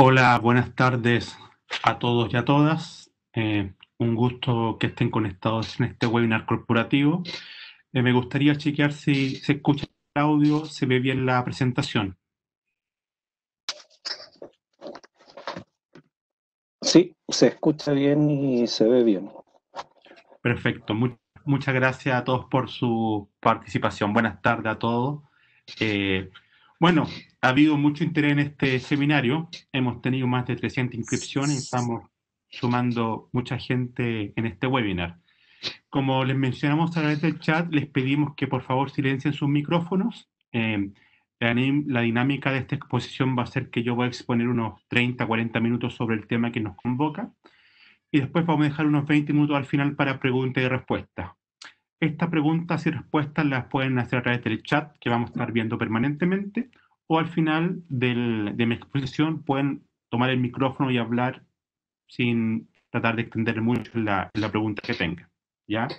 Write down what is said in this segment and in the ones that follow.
Hola, buenas tardes a todos y a todas. Un gusto que estén conectados en este webinar corporativo. Me gustaría chequear si se escucha el audio, se ve bien la presentación. Sí, se escucha bien y se ve bien. Perfecto. Muchas gracias a todos por su participación. Buenas tardes a todos. Eh, bueno, ha habido mucho interés en este seminario. Hemos tenido más de 300 inscripciones y estamos sumando mucha gente en este webinar. Como les mencionamos a través del chat, les pedimos que por favor silencien sus micrófonos. La dinámica de esta exposición va a ser que yo voy a exponer unos 30, 40 minutos sobre el tema que nos convoca y después vamos a dejar unos 20 minutos al final para preguntas y respuestas. Estas preguntas y respuestas las pueden hacer a través del chat que vamos a estar viendo permanentemente o al final de mi exposición pueden tomar el micrófono y hablar sin tratar de extender mucho en la pregunta que tengan. ¿Ya?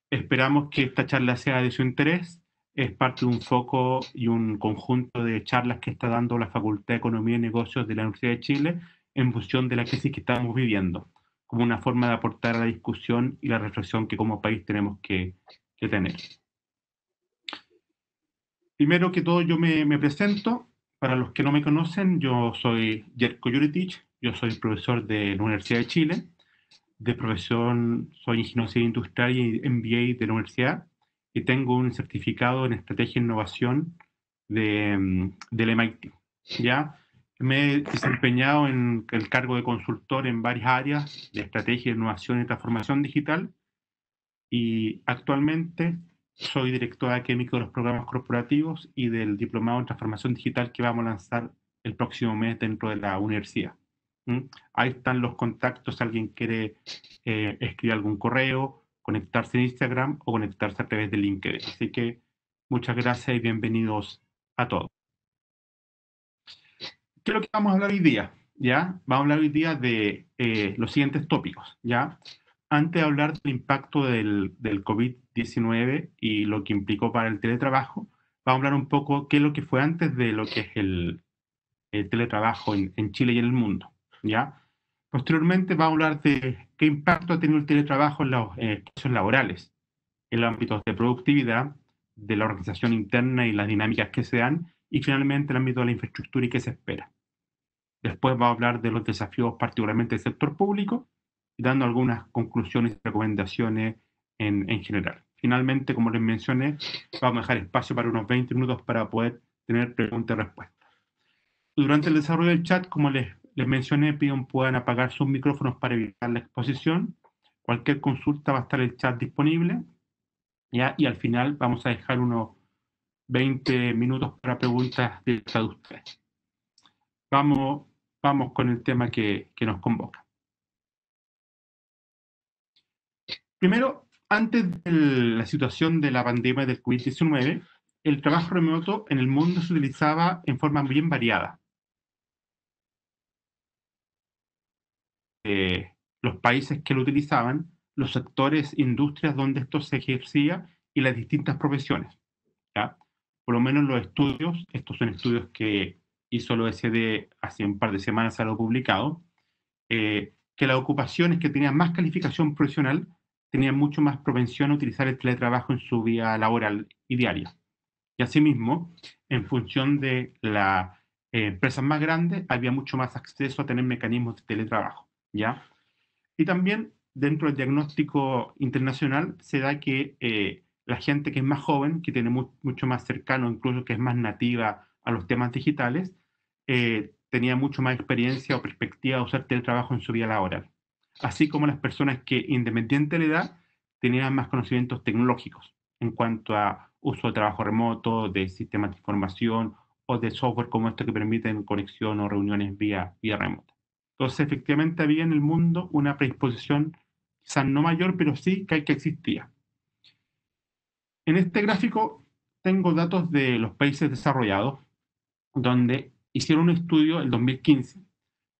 Esperamos que esta charla sea de su interés. Es parte de un foco y un conjunto de charlas que está dando la Facultad de Economía y Negocios de la Universidad de Chile en función de la crisis que estamos viviendo, como una forma de aportar a la discusión y la reflexión que como país tenemos que tener. Primero que todo yo me presento. Para los que no me conocen, yo soy Jerko Juritic, yo soy profesor de la Universidad de Chile. De profesión soy ingeniero civil industrial y MBA de la universidad y tengo un certificado en estrategia e innovación del MIT. ¿Ya? Me he desempeñado en el cargo de consultor en varias áreas de estrategia, innovación y transformación digital y actualmente soy director académico de los programas corporativos y del diplomado en transformación digital que vamos a lanzar el próximo mes dentro de la universidad. ¿Mm? Ahí están los contactos, si alguien quiere escribir algún correo, conectarse en Instagram o conectarse a través de LinkedIn. Así que muchas gracias y bienvenidos a todos. ¿Qué es lo que vamos a hablar hoy día? ¿Ya? Vamos a hablar hoy día de los siguientes tópicos, ¿ya? Antes de hablar del impacto del COVID-19 y lo que implicó para el teletrabajo, vamos a hablar un poco qué es lo que fue antes de lo que es el teletrabajo en Chile y en el mundo, ¿ya? Posteriormente vamos a hablar de qué impacto ha tenido el teletrabajo en los espacios laborales, en los ámbitos de productividad, de la organización interna y las dinámicas que se dan, y finalmente el ámbito de la infraestructura y qué se espera. Después va a hablar de los desafíos particularmente del sector público, dando algunas conclusiones y recomendaciones en general. Finalmente, como les mencioné, vamos a dejar espacio para unos 20 minutos para poder tener preguntas y respuestas. Durante el desarrollo del chat, como les mencioné, pido puedan apagar sus micrófonos para evitar la exposición. Cualquier consulta va a estar el chat disponible, ¿ya? Y al final vamos a dejar unos 20 minutos para preguntas de ustedes. Vamos, vamos con el tema que nos convoca. Primero, antes de la situación de la pandemia del COVID-19, el trabajo remoto en el mundo se utilizaba en forma bien variada. Los países que lo utilizaban, los sectores, industrias donde esto se ejercía y las distintas profesiones. ¿Ya? Por lo menos los estudios, estos son estudios que hizo el OECD hace un par de semanas, se lo publicado, que las ocupaciones que tenían más calificación profesional tenían mucho más propensión a utilizar el teletrabajo en su vida laboral y diaria. Y asimismo, en función de las empresas más grandes, había mucho más acceso a tener mecanismos de teletrabajo. ¿Ya? Y también dentro del diagnóstico internacional se da que la gente que es más joven, que tiene mucho más cercano, incluso que es más nativa a los temas digitales, tenía mucho más experiencia o perspectiva de usar teletrabajo en su vida laboral. Así como las personas que, independiente de la edad, tenían más conocimientos tecnológicos en cuanto a uso de trabajo remoto, de sistemas de información o de software como este que permiten conexión o reuniones vía remota. Entonces, efectivamente había en el mundo una predisposición, quizás no mayor, pero sí que existía. En este gráfico tengo datos de los países desarrollados, donde hicieron un estudio el 2015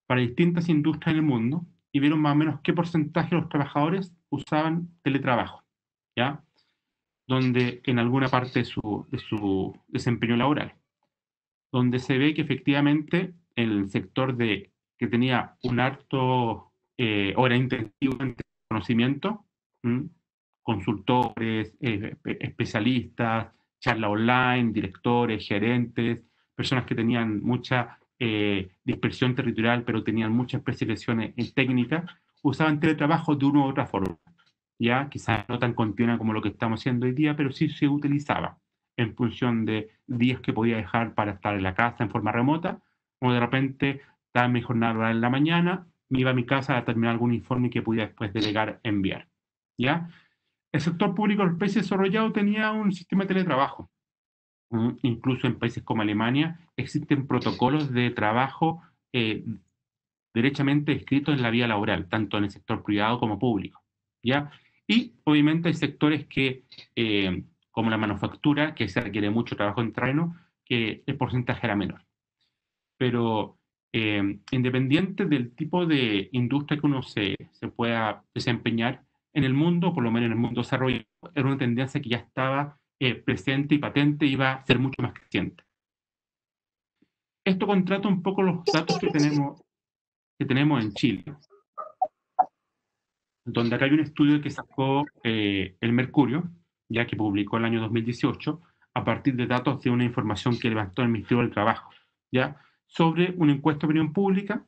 para distintas industrias en el mundo y vieron más o menos qué porcentaje de los trabajadores usaban teletrabajo, ¿ya? Donde en alguna parte de su desempeño laboral, donde se ve que efectivamente el sector de que tenía un harto hora intensiva en conocimiento, consultores, especialistas, charla online, directores, gerentes, personas que tenían mucha dispersión territorial, pero tenían mucha especialización en técnica, usaban teletrabajo de una u otra forma. Ya quizás no tan continua como lo que estamos haciendo hoy día, pero sí se utilizaba en función de días que podía dejar para estar en la casa en forma remota, o de repente estaba mi jornada laboral en la mañana, me iba a mi casa a terminar algún informe que podía después delegar, enviar. ¿Ya? El sector público de los países desarrollados tenía un sistema de teletrabajo. Incluso en países como Alemania existen protocolos de trabajo derechamente escritos en la vía laboral, tanto en el sector privado como público. ¿Ya? Y obviamente hay sectores que, como la manufactura, que se requiere mucho trabajo en terreno, que el porcentaje era menor. Pero independiente del tipo de industria que uno se pueda desempeñar en el mundo, por lo menos en el mundo desarrollado, era una tendencia que ya estaba presente y patente y iba a ser mucho más creciente. Esto contrasta un poco los datos que tenemos en Chile, donde acá hay un estudio que sacó el Mercurio, ya que publicó el año 2018, a partir de datos de una información que levantó el Ministerio del Trabajo, ¿ya? Sobre una encuesta de opinión pública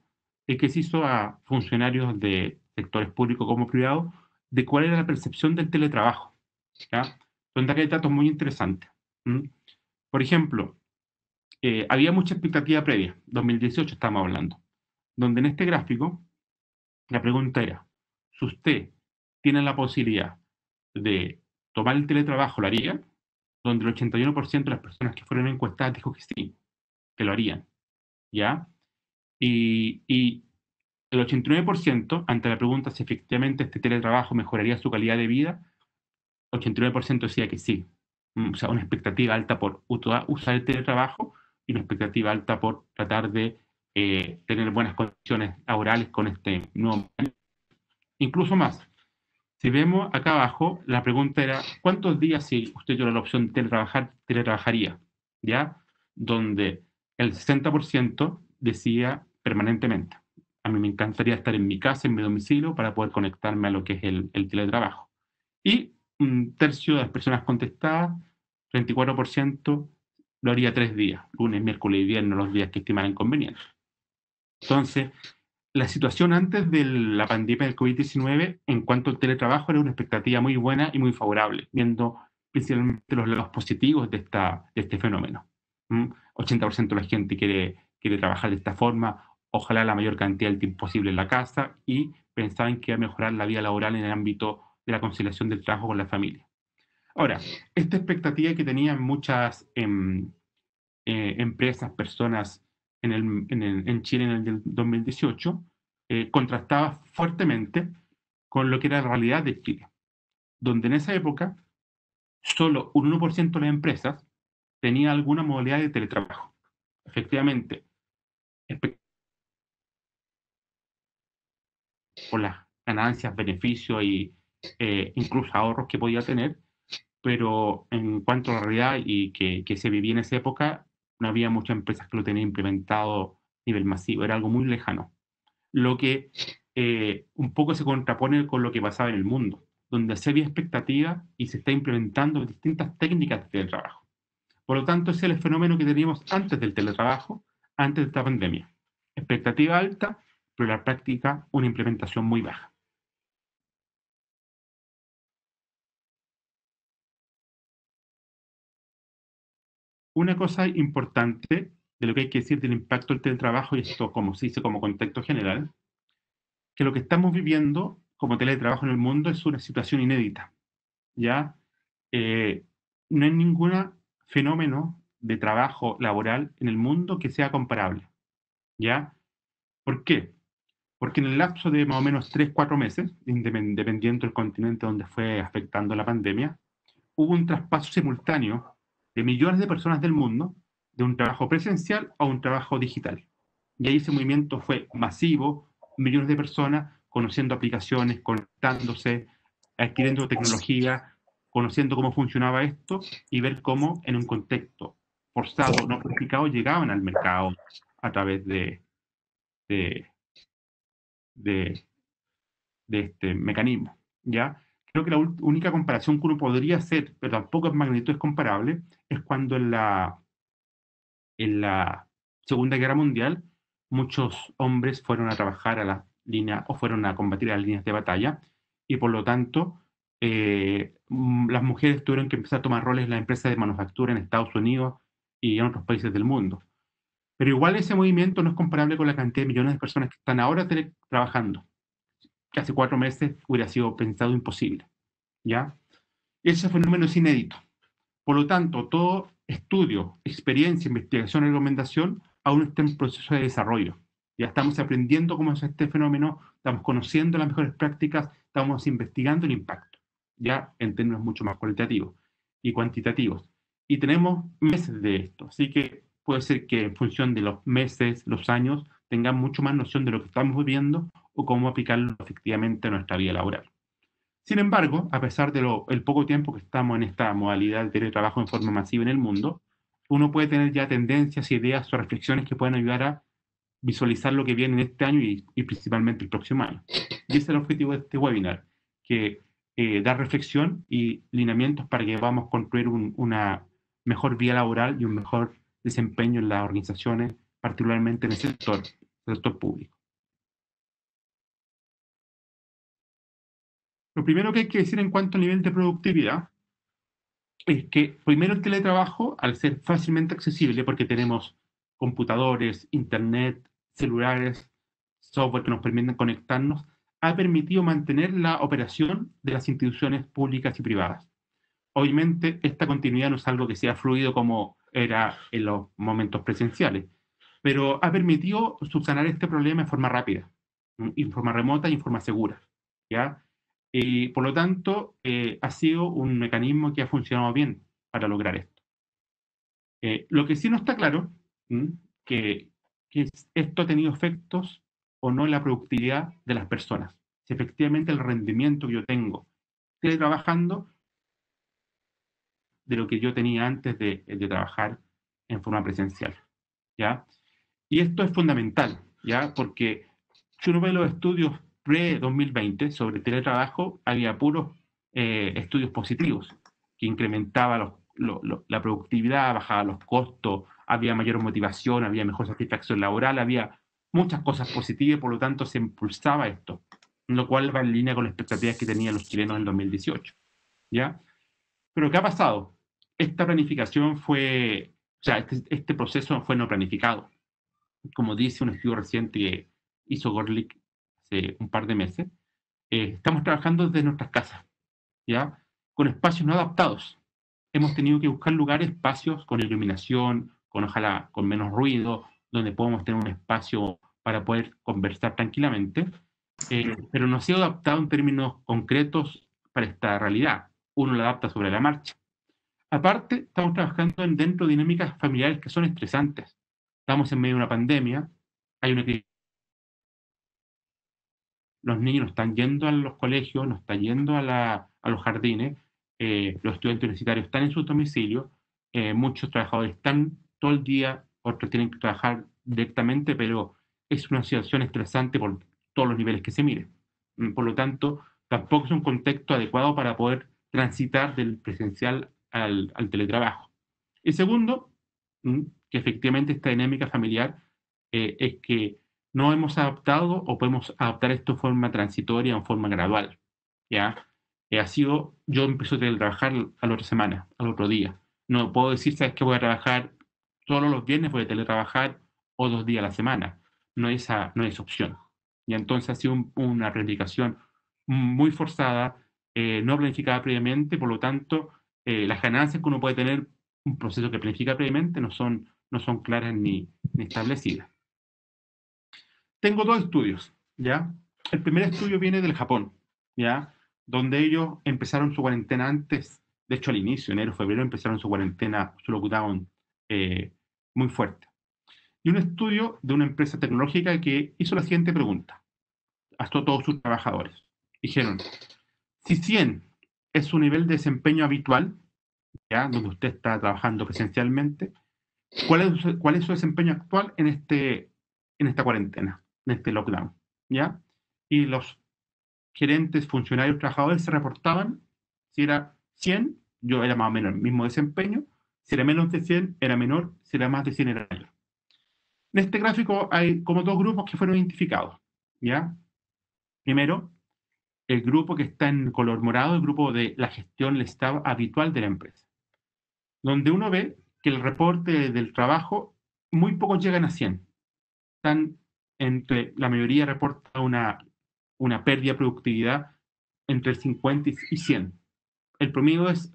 que se hizo a funcionarios de sectores públicos como privados de cuál era la percepción del teletrabajo, ¿ya? Donde acá hay datos muy interesantes. Por ejemplo, había mucha expectativa previa, 2018 estamos hablando, donde en este gráfico la pregunta era, si usted tiene la posibilidad de tomar el teletrabajo, ¿lo haría? Donde el 81% de las personas que fueron encuestadas dijo que sí, que lo harían, ¿ya? Y el 89%, ante la pregunta si efectivamente este teletrabajo mejoraría su calidad de vida, 89% decía que sí. O sea, una expectativa alta por usar el teletrabajo y una expectativa alta por tratar de tener buenas condiciones laborales con este nuevo. Incluso más, si vemos acá abajo, la pregunta era, ¿cuántos días si usted tuviera la opción de teletrabajar, teletrabajaría? ¿Ya? Donde el 60% decía permanentemente. A mí me encantaría estar en mi casa, en mi domicilio, para poder conectarme a lo que es el teletrabajo. Y un tercio de las personas contestadas, 34%, lo haría 3 días, lunes, miércoles y viernes, los días que estimaran convenientes. Entonces, la situación antes de la pandemia del COVID-19 en cuanto al teletrabajo era una expectativa muy buena y muy favorable, viendo principalmente los lados positivos de este fenómeno. 80% de la gente quiere trabajar de esta forma, ojalá la mayor cantidad del tiempo posible en la casa, y pensaban que iba a mejorar la vida laboral en el ámbito de la conciliación del trabajo con la familia. Ahora, esta expectativa que tenían muchas empresas, personas en Chile en el 2018, contrastaba fuertemente con lo que era la realidad de Chile, donde en esa época solo un 1% de las empresas tenía alguna modalidad de teletrabajo. Efectivamente, por las ganancias, beneficios y incluso ahorros que podía tener, pero en cuanto a la realidad y que se vivía en esa época, no había muchas empresas que lo tenían implementado a nivel masivo, era algo muy lejano. Lo que un poco se contrapone con lo que pasaba en el mundo, donde se había expectativa y se está implementando distintas técnicas de teletrabajo. Por lo tanto, ese es el fenómeno que teníamos antes del teletrabajo, antes de esta pandemia. Expectativa alta, pero en la práctica una implementación muy baja. Una cosa importante de lo que hay que decir del impacto del teletrabajo, y esto como se dice como contexto general, que lo que estamos viviendo como teletrabajo en el mundo es una situación inédita. ¿Ya? Eh, no hay ningún fenómeno de trabajo laboral en el mundo que sea comparable. ¿Ya? ¿Por qué? Porque en el lapso de más o menos 3, 4 meses, dependiendo del continente donde fue afectando la pandemia, hubo un traspaso simultáneo de millones de personas del mundo de un trabajo presencial a un trabajo digital. Y ahí ese movimiento fue masivo, millones de personas conociendo aplicaciones, conectándose, adquiriendo tecnología, conociendo cómo funcionaba esto y ver cómo en un contexto forzado, no planificado, llegaban al mercado a través de de este mecanismo, ¿ya? Creo que la única comparación que uno podría hacer, pero tampoco en magnitud es comparable, es cuando en la Segunda Guerra Mundial muchos hombres fueron a trabajar a las líneas o fueron a combatir a las líneas de batalla y por lo tanto las mujeres tuvieron que empezar a tomar roles en las empresas de manufactura en Estados Unidos y en otros países del mundo. Pero igual ese movimiento no es comparable con la cantidad de millones de personas que están ahora trabajando, que hace 4 meses hubiera sido pensado imposible, ¿ya? Ese fenómeno es inédito. Por lo tanto, todo estudio, experiencia, investigación y recomendación aún está en proceso de desarrollo. Ya estamos aprendiendo cómo es este fenómeno, estamos conociendo las mejores prácticas, estamos investigando el impacto, ya en términos mucho más cualitativos y cuantitativos. Y tenemos meses de esto, así que puede ser que en función de los meses, los años, tengamos mucho más noción de lo que estamos viviendo o cómo aplicarlo efectivamente a nuestra vida laboral. Sin embargo, a pesar del poco tiempo que estamos en esta modalidad de teletrabajo en forma masiva en el mundo, uno puede tener ya tendencias, ideas o reflexiones que pueden ayudar a visualizar lo que viene en este año y principalmente el próximo año. Y ese es el objetivo de este webinar, que dar reflexión y lineamientos para que podamos construir una mejor vía laboral y un mejor desempeño en las organizaciones, particularmente en el sector público. Lo primero que hay que decir en cuanto al nivel de productividad es que primero el teletrabajo, al ser fácilmente accesible, porque tenemos computadores, internet, celulares, software que nos permiten conectarnos, ha permitido mantener la operación de las instituciones públicas y privadas. Obviamente, esta continuidad no es algo que sea fluido como era en los momentos presenciales, pero ha permitido subsanar este problema en forma rápida, en forma remota y en forma segura, ¿ya? Y por lo tanto, ha sido un mecanismo que ha funcionado bien para lograr esto. Lo que sí no está claro, que esto ha tenido efectos o no en la productividad de las personas. Si efectivamente el rendimiento que yo tengo trabajando de lo que yo tenía antes de trabajar en forma presencial, ¿ya? Y esto es fundamental, ¿ya? Porque si uno ve los estudios pre-2020 sobre teletrabajo, había puros estudios positivos, que incrementaba la productividad, bajaba los costos, había mayor motivación, había mejor satisfacción laboral, había muchas cosas positivas, por lo tanto se impulsaba esto, lo cual va en línea con las expectativas que tenían los chilenos en el 2018, ¿ya? Pero ¿qué ha pasado? Esta planificación fue, o sea, este proceso fue no planificado. Como dice un estudio reciente que hizo Gorlick hace un par de meses, estamos trabajando desde nuestras casas, ¿ya? Con espacios no adaptados. Hemos tenido que buscar lugares, espacios con iluminación, con ojalá con menos ruido, donde podamos tener un espacio para poder conversar tranquilamente, pero no ha sido adaptado en términos concretos para esta realidad. Uno lo adapta sobre la marcha. Aparte, estamos trabajando dentro de dinámicas familiares que son estresantes. Estamos en medio de una pandemia, hay una crisis, los niños no están yendo a los colegios, no están yendo a los jardines, los estudiantes universitarios están en sus domicilios, muchos trabajadores están todo el día, otros tienen que trabajar directamente, pero es una situación estresante por todos los niveles que se miren. Por lo tanto, tampoco es un contexto adecuado para poder transitar del presencial al teletrabajo. Y segundo, que efectivamente esta dinámica familiar es que no hemos adaptado o podemos adaptar esto de forma transitoria o en forma gradual, ¿ya? Ha sido, yo empiezo a trabajar a la otra semana, al otro día. No puedo decir, ¿sabes qué? Voy a trabajar solo los viernes, voy a teletrabajar o 2 días a la semana. No es opción. Y entonces ha sido una planificación muy forzada, no planificada previamente, por lo tanto, las ganancias que uno puede tener un proceso que planifica previamente no son claras ni establecidas. Tengo dos estudios, ¿ya? El primer estudio viene del Japón, ¿ya? Donde ellos empezaron su cuarentena antes, de hecho al inicio, enero, febrero, empezaron su cuarentena, su lockdown muy fuerte. Y un estudio de una empresa tecnológica que hizo la siguiente pregunta a todos sus trabajadores. Dijeron, si 100 es su nivel de desempeño habitual, ¿ya? Donde usted está trabajando presencialmente, ¿cuál es su desempeño actual en esta cuarentena, en este lockdown? ¿Ya? y los gerentes, funcionarios, trabajadores se reportaban. Si era 100, yo era más o menos el mismo desempeño. Si era menos de 100, era menor. Si era más de 100, era mayor. En este gráfico hay como dos grupos que fueron identificados, ¿ya? Primero, el grupo que está en color morado, el grupo de la gestión, el estado habitual de la empresa, donde uno ve que el reporte del trabajo, muy pocos llegan a 100. Están la mayoría reporta una pérdida de productividad entre el 50 y 100. El promedio es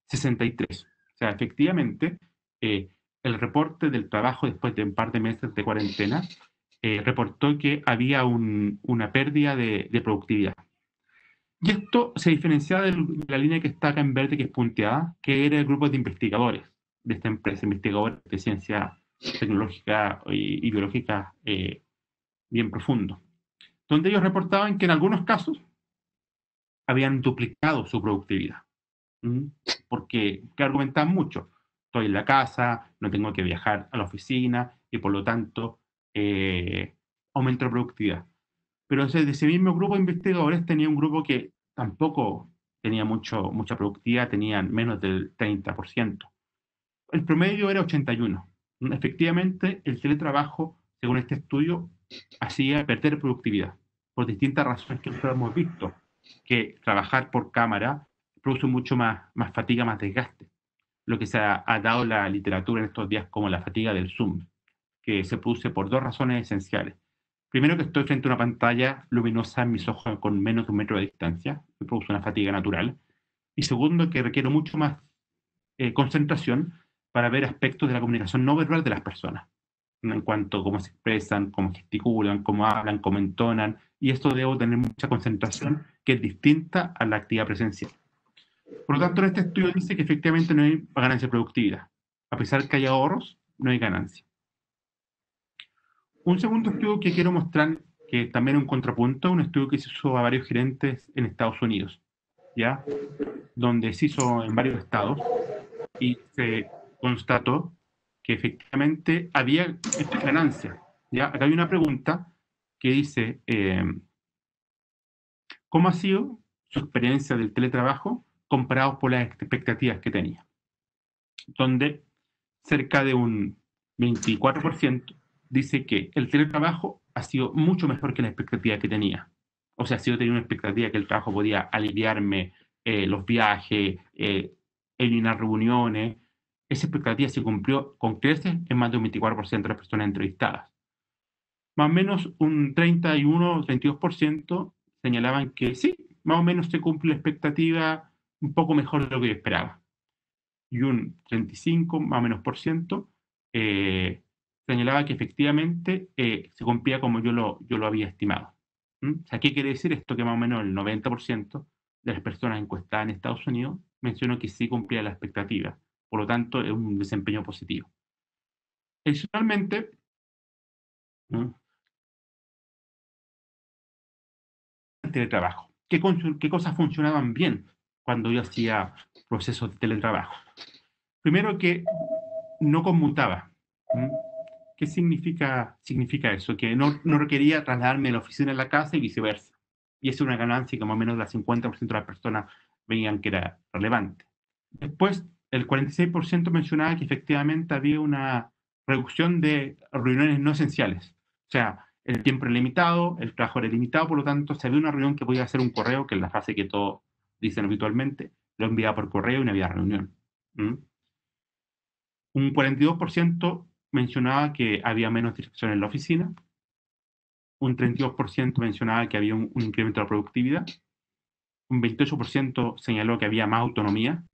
63. O sea, efectivamente, el reporte del trabajo después de un par de meses de cuarentena reportó que había una pérdida de productividad. Y esto se diferenciaba de la línea que está acá en verde, que es punteada, que era el grupo de investigadores de esta empresa, investigadores de ciencia tecnológica y biológica bien profundo, donde ellos reportaban que en algunos casos habían duplicado su productividad. Porque argumentaban mucho. Estoy en la casa, no tengo que viajar a la oficina y por lo tanto aumento la productividad. Pero de ese mismo grupo de investigadores tenía un grupo que tampoco tenía mucha productividad, tenían menos del 30%. El promedio era 81. Efectivamente, el teletrabajo, según este estudio, hacía perder productividad por distintas razones que nosotros hemos visto, que trabajar por cámara produce mucho más fatiga, más desgaste. Lo que se ha dado la literatura en estos días como la fatiga del Zoom, que se produce por dos razones esenciales. Primero, que estoy frente a una pantalla luminosa en mis ojos con menos de 1 metro de distancia, me produce una fatiga natural. Y segundo, que requiere mucho más concentración para ver aspectos de la comunicación no verbal de las personas, en cuanto a cómo se expresan, cómo gesticulan, cómo hablan, cómo entonan, y esto debo tener mucha concentración que es distinta a la actividad presencial. Por lo tanto, en este estudio dice que efectivamente no hay ganancia de productividad. A pesar que hay ahorros, no hay ganancia. Un segundo estudio que quiero mostrar, que también es un contrapunto, un estudio que se hizo a varios gerentes en Estados Unidos, ¿ya? Donde se hizo en varios estados y se constató que efectivamente había ganancia, ¿ya? Acá hay una pregunta que dice, ¿cómo ha sido su experiencia del teletrabajo comparado por las expectativas que tenía? Donde cerca de un 24% dice que el teletrabajo ha sido mucho mejor que la expectativa que tenía. O sea, si yo tenía una expectativa que el trabajo podía aliviarme los viajes, eliminar reuniones, esa expectativa se cumplió con creces en más de un 24% de las personas entrevistadas. Más o menos un 31 o 32% señalaban que sí, más o menos se cumple la expectativa un poco mejor de lo que yo esperaba. Y un 35 más o menos por ciento señalaba que efectivamente se cumplía como yo lo había estimado. O sea, ¿qué quiere decir esto? Que más o menos el 90% de las personas encuestadas en Estados Unidos mencionó que sí cumplía la expectativa. Por lo tanto, es un desempeño positivo. Adicionalmente, ¿no? El teletrabajo. ¿Qué cosas funcionaban bien cuando yo hacía procesos de teletrabajo? Primero, que no conmutaba. ¿Qué significa eso? Que no requería trasladarme de la oficina a la casa y viceversa. Y esa es una ganancia que más o menos el 50% de las personas veían que era relevante. Después, el 46% mencionaba que efectivamente había una reducción de reuniones no esenciales. O sea, el tiempo era limitado, el trabajo era limitado, por lo tanto, si había una reunión que podía hacer un correo, que es la frase que todos dicen habitualmente, lo enviaba por correo y no había reunión. Un 42% mencionaba que había menos distracción en la oficina, un 32% mencionaba que había un incremento de la productividad, un 28% señaló que había más autonomía,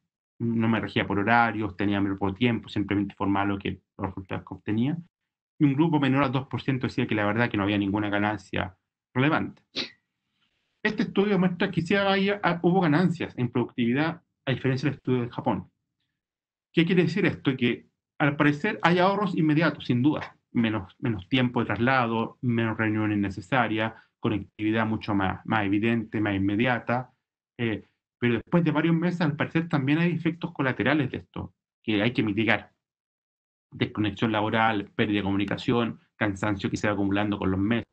no me regía por horarios, tenía menos tiempo, simplemente informaba los resultados que obtenía, y un grupo menor al 2% decía que la verdad que no había ninguna ganancia relevante. Este estudio muestra que sí hubo ganancias en productividad, a diferencia del estudio de Japón. ¿Qué quiere decir esto? Que al parecer hay ahorros inmediatos, sin duda. Menos tiempo de traslado, menos reuniones necesarias, conectividad mucho más evidente, más inmediata. Pero después de varios meses, al parecer también hay efectos colaterales de esto que hay que mitigar. Desconexión laboral, pérdida de comunicación, cansancio que se va acumulando con los meses,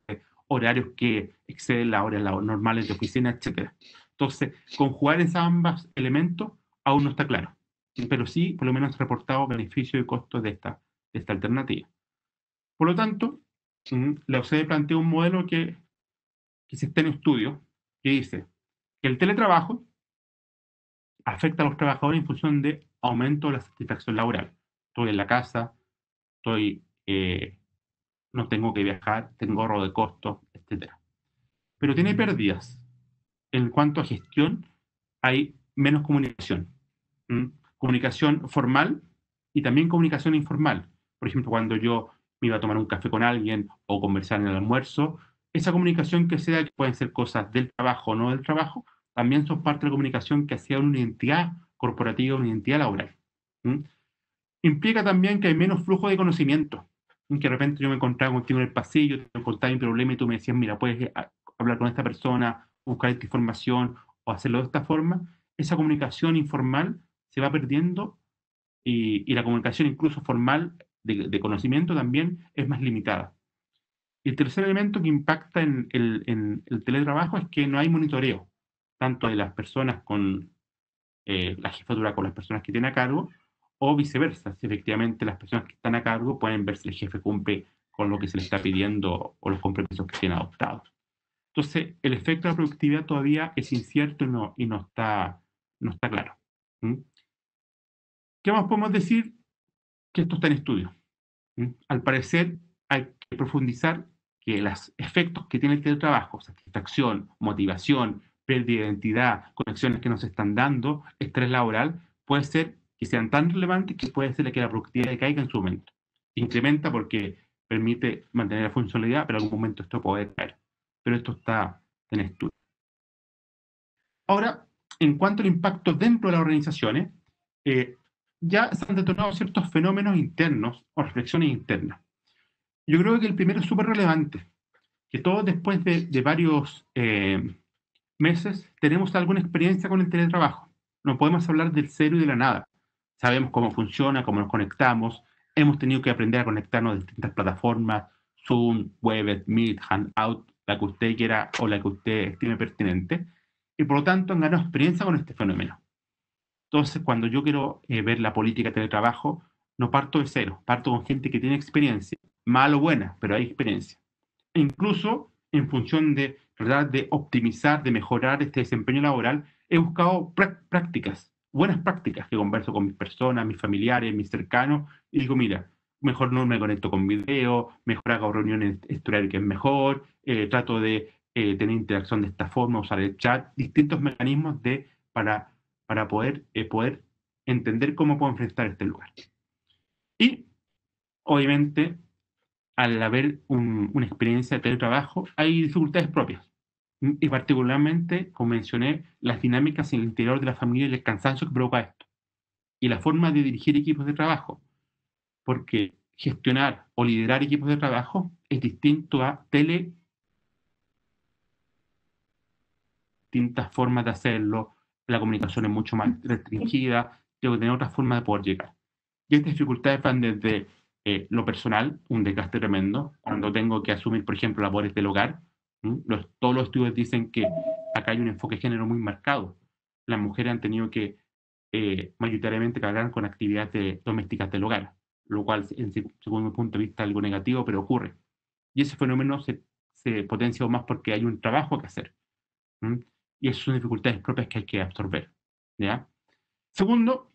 horarios que exceden las horas normales de oficina, etc. Entonces, conjugar esos ambos elementos aún no está claro, pero sí, por lo menos, reportado beneficio y costo de esta alternativa. Por lo tanto, la OCDE plantea un modelo que se está en estudio, que dice que el teletrabajo afecta a los trabajadores en función de aumento de la satisfacción laboral. Estoy en la casa, no tengo que viajar, tengo ahorro de costos, etc. Pero tiene pérdidas. En cuanto a gestión, hay menos comunicación. Comunicación formal y también comunicación informal. Por ejemplo, cuando yo me iba a tomar un café con alguien o conversar en el almuerzo, esa comunicación que sea, que pueden ser cosas del trabajo o no del trabajo, también son parte de la comunicación que hacía una identidad corporativa, una identidad laboral. Implica también que hay menos flujo de conocimiento. Que de repente yo me encontraba contigo en el pasillo, te contaba mi problema y tú me decías, mira, puedes hablar con esta persona, buscar esta información o hacerlo de esta forma. Esa comunicación informal se va perdiendo y la comunicación incluso formal de conocimiento también es más limitada. Y el tercer elemento que impacta en el teletrabajo es que no hay monitoreo, tanto de las personas con la jefatura con las personas que tiene a cargo, o viceversa, si efectivamente las personas que están a cargo pueden ver si el jefe cumple con lo que se le está pidiendo o los compromisos que tiene adoptados. Entonces, el efecto de la productividad todavía es incierto y no está claro. ¿Mm? ¿Qué más podemos decir? Que esto está en estudio. Al parecer, hay que profundizar que los efectos que tiene el teletrabajo, satisfacción, motivación, pérdida de identidad, conexiones que nos están dando, estrés laboral, puede ser que sean tan relevantes que puede ser que la productividad caiga en su momento. Incrementa porque permite mantener la funcionalidad, pero en algún momento esto puede caer. Pero esto está en estudio. Ahora, en cuanto al impacto dentro de las organizaciones, ya se han detonado ciertos fenómenos internos o reflexiones internas. Yo creo que el primero es súper relevante, que todos después de varios meses tenemos alguna experiencia con el teletrabajo. No podemos hablar del cero y de la nada. Sabemos cómo funciona, cómo nos conectamos, hemos tenido que aprender a conectarnos a distintas plataformas, Zoom, Webex, Meet, Hangout, la que usted quiera o la que usted estime pertinente, y por lo tanto han ganado experiencia con este fenómeno. Entonces, cuando yo quiero ver la política de teletrabajo, no parto de cero, parto con gente que tiene experiencia, mala o buena, pero hay experiencia. E incluso, en función de tratar de optimizar, de mejorar este desempeño laboral, he buscado prácticas, buenas prácticas, que converso con mis personas, mis familiares, mis cercanos, y digo, mira, mejor no me conecto con video, mejor hago reuniones historiales que es mejor, trato de tener interacción de esta forma, usar el chat, distintos mecanismos para poder entender cómo puedo enfrentar este lugar. Y, obviamente, al haber una experiencia de teletrabajo, hay dificultades propias. Y particularmente, como mencioné, las dinámicas en el interior de la familia y el cansancio que provoca esto. Y la forma de dirigir equipos de trabajo. Porque gestionar o liderar equipos de trabajo es distinto a distintas formas de hacerlo, la comunicación es mucho más restringida, tengo que tener otras formas de poder llegar. Y estas dificultades van desde lo personal, un desgaste tremendo, cuando tengo que asumir, por ejemplo, labores del hogar. Todos los estudios dicen que acá hay un enfoque de género muy marcado. Las mujeres han tenido que mayoritariamente cargar con actividades domésticas del hogar, lo cual, según mi punto de vista, es algo negativo, pero ocurre. Y ese fenómeno se potencia aún más porque hay un trabajo que hacer. Y esas son dificultades propias que hay que absorber. ¿Ya? Segundo,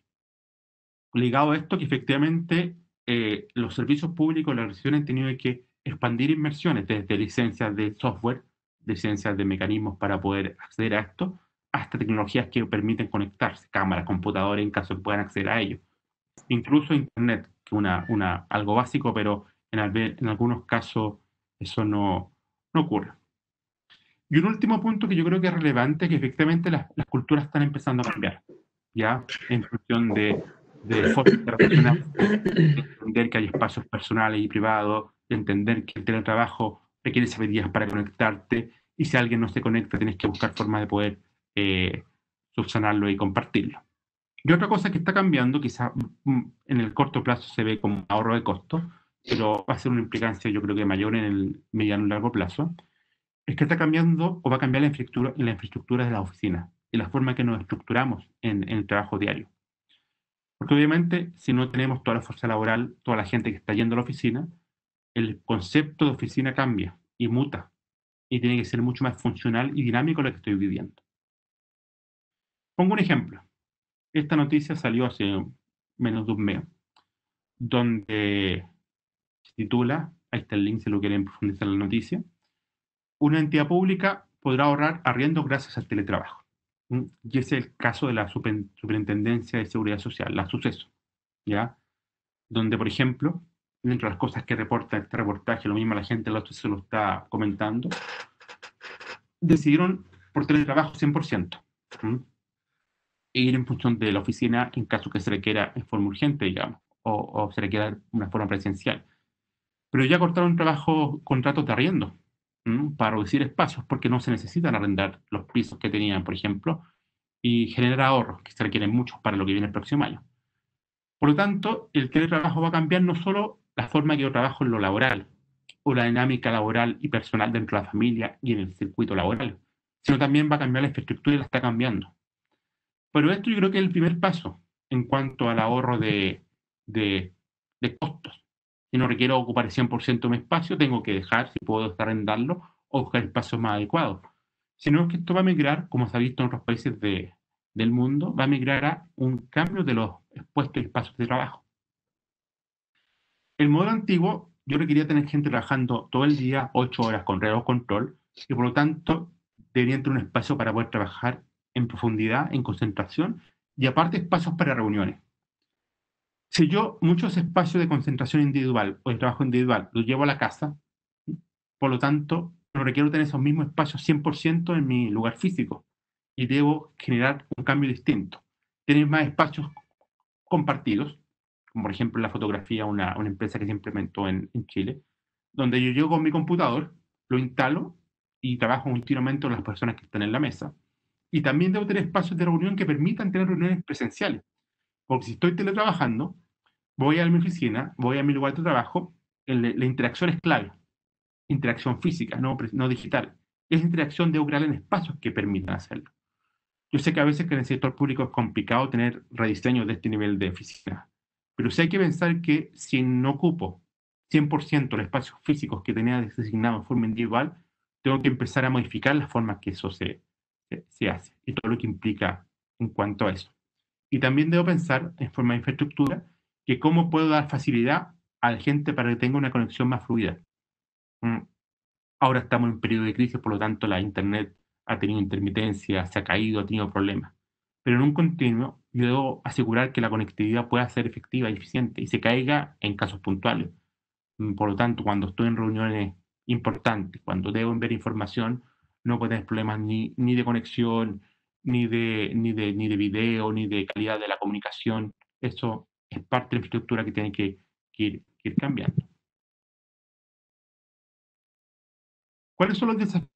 ligado a esto, que efectivamente los servicios públicos, las regiones han tenido que expandir inversiones desde licencias de software, licencias de mecanismos para poder acceder a esto, hasta tecnologías que permiten conectarse, cámaras, computadores, en caso que puedan acceder a ello. Incluso Internet, que algo básico, pero en algunos casos eso no ocurre. Y un último punto que yo creo que es relevante, que efectivamente las culturas están empezando a cambiar, ¿ya? En función de formas de relacionarse, de entender que hay espacios personales y privados, de entender que el teletrabajo requiere saber días para conectarte, y si alguien no se conecta, tienes que buscar formas de poder subsanarlo y compartirlo. Y otra cosa que está cambiando, quizás en el corto plazo se ve como un ahorro de costos, pero va a ser una implicancia yo creo que mayor en el mediano y largo plazo, es que está cambiando o va a cambiar la infraestructura de las oficinas y la forma que nos estructuramos en el trabajo diario. Porque obviamente, si no tenemos toda la fuerza laboral, toda la gente que está yendo a la oficina, el concepto de oficina cambia y muta y tiene que ser mucho más funcional y dinámico lo que estoy viviendo. Pongo un ejemplo. Esta noticia salió hace menos de un mes, donde se titula, ahí está el link si lo quieren profundizar en la noticia, una entidad pública podrá ahorrar arriendo gracias al teletrabajo. Y ese es el caso de la Superintendencia de Seguridad Social, la Suceso, ¿ya? Donde, por ejemplo, dentro de las cosas que reporta este reportaje, lo mismo la gente la Suceso lo está comentando, decidieron por teletrabajo 100%. E ir en función de la oficina en caso que se requiera en forma urgente, digamos, o se requiera una forma presencial. Pero ya cortaron contratos de arriendo para reducir espacios porque no se necesitan arrendar los pisos que tenían, por ejemplo, y generar ahorros que se requieren muchos para lo que viene el próximo año. Por lo tanto, el teletrabajo va a cambiar no solo la forma que yo trabajo en lo laboral o la dinámica laboral y personal dentro de la familia y en el circuito laboral, sino también va a cambiar la infraestructura y la está cambiando. Pero esto yo creo que es el primer paso en cuanto al ahorro de, de costos. Si no requiero ocupar el 100% de mi espacio, tengo que dejar, si puedo arrendarlo, o buscar espacios más adecuados. Si no, es que esto va a migrar, como se ha visto en otros países del mundo, va a migrar a un cambio de los puestos y espacios de trabajo. El modelo antiguo, yo requería tener gente trabajando todo el día, 8 horas con reloj control, y por lo tanto deberían tener un espacio para poder trabajar en profundidad, en concentración, y aparte espacios para reuniones. Si yo muchos espacios de concentración individual o de trabajo individual los llevo a la casa, por lo tanto, no requiero tener esos mismos espacios 100% en mi lugar físico y debo generar un cambio distinto. Tener más espacios compartidos, como por ejemplo la fotografía, una empresa que se implementó en Chile, donde yo llego con mi computador, lo instalo y trabajo continuamente con las personas que están en la mesa. Y también debo tener espacios de reunión que permitan tener reuniones presenciales. Porque si estoy teletrabajando, voy a mi oficina, voy a mi lugar de trabajo, la interacción es clave. Interacción física, no digital. Esa interacción debo crear en espacios que permitan hacerlo. Yo sé que a veces que en el sector público es complicado tener rediseños de este nivel de oficina, pero sí hay que pensar que si no ocupo 100% los espacios físicos que tenía designados en forma individual, tengo que empezar a modificar las formas que eso se hace y todo lo que implica en cuanto a eso. Y también debo pensar en forma de infraestructura que cómo puedo dar facilidad a la gente para que tenga una conexión más fluida. Mm, Ahora estamos en un periodo de crisis, por lo tanto la Internet ha tenido intermitencia, se ha caído, ha tenido problemas. Pero en un continuo, yo debo asegurar que la conectividad pueda ser efectiva y eficiente y se caiga en casos puntuales. Por lo tanto, cuando estoy en reuniones importantes, cuando debo enviar información, no puedo tener problemas ni de conexión, ni de video, ni de calidad de la comunicación. Eso es parte de la infraestructura que tiene que ir cambiando. ¿Cuáles son los desafíos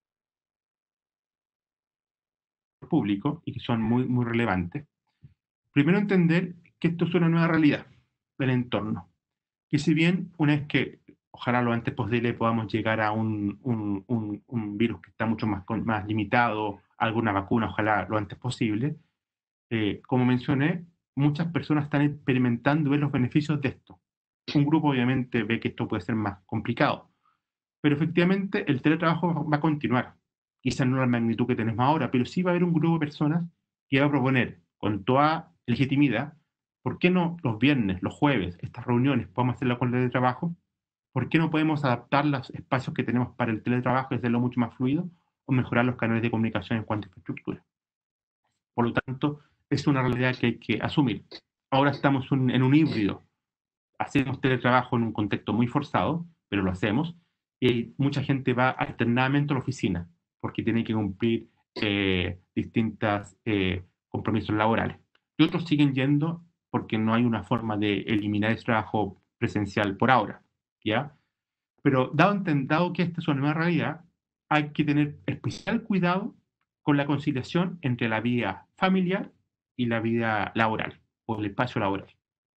públicos y que son muy, muy relevantes? Primero, entender que esto es una nueva realidad del entorno. Que si bien una vez que ojalá lo antes posible podamos llegar a un virus que está mucho más limitado, alguna vacuna, ojalá lo antes posible, como mencioné, muchas personas están experimentando ver los beneficios de esto. Un grupo obviamente ve que esto puede ser más complicado, pero efectivamente el teletrabajo va a continuar. Quizás no la magnitud que tenemos ahora, pero sí va a haber un grupo de personas que va a proponer con toda legitimidad, ¿por qué no los viernes, los jueves, estas reuniones podemos hacerlas con el teletrabajo? ¿Por qué no podemos adaptar los espacios que tenemos para el teletrabajo y hacerlo mucho más fluido o mejorar los canales de comunicación en cuanto a infraestructura? Por lo tanto, es una realidad que hay que asumir. Ahora estamos en un híbrido. Hacemos teletrabajo en un contexto muy forzado, pero lo hacemos, y mucha gente va alternadamente a la oficina porque tiene que cumplir distintos compromisos laborales. Y otros siguen yendo porque no hay una forma de eliminar el trabajo presencial por ahora, ¿ya? Pero dado que esta es una nueva realidad, hay que tener especial cuidado con la conciliación entre la vida familiar y la vida laboral o el espacio laboral,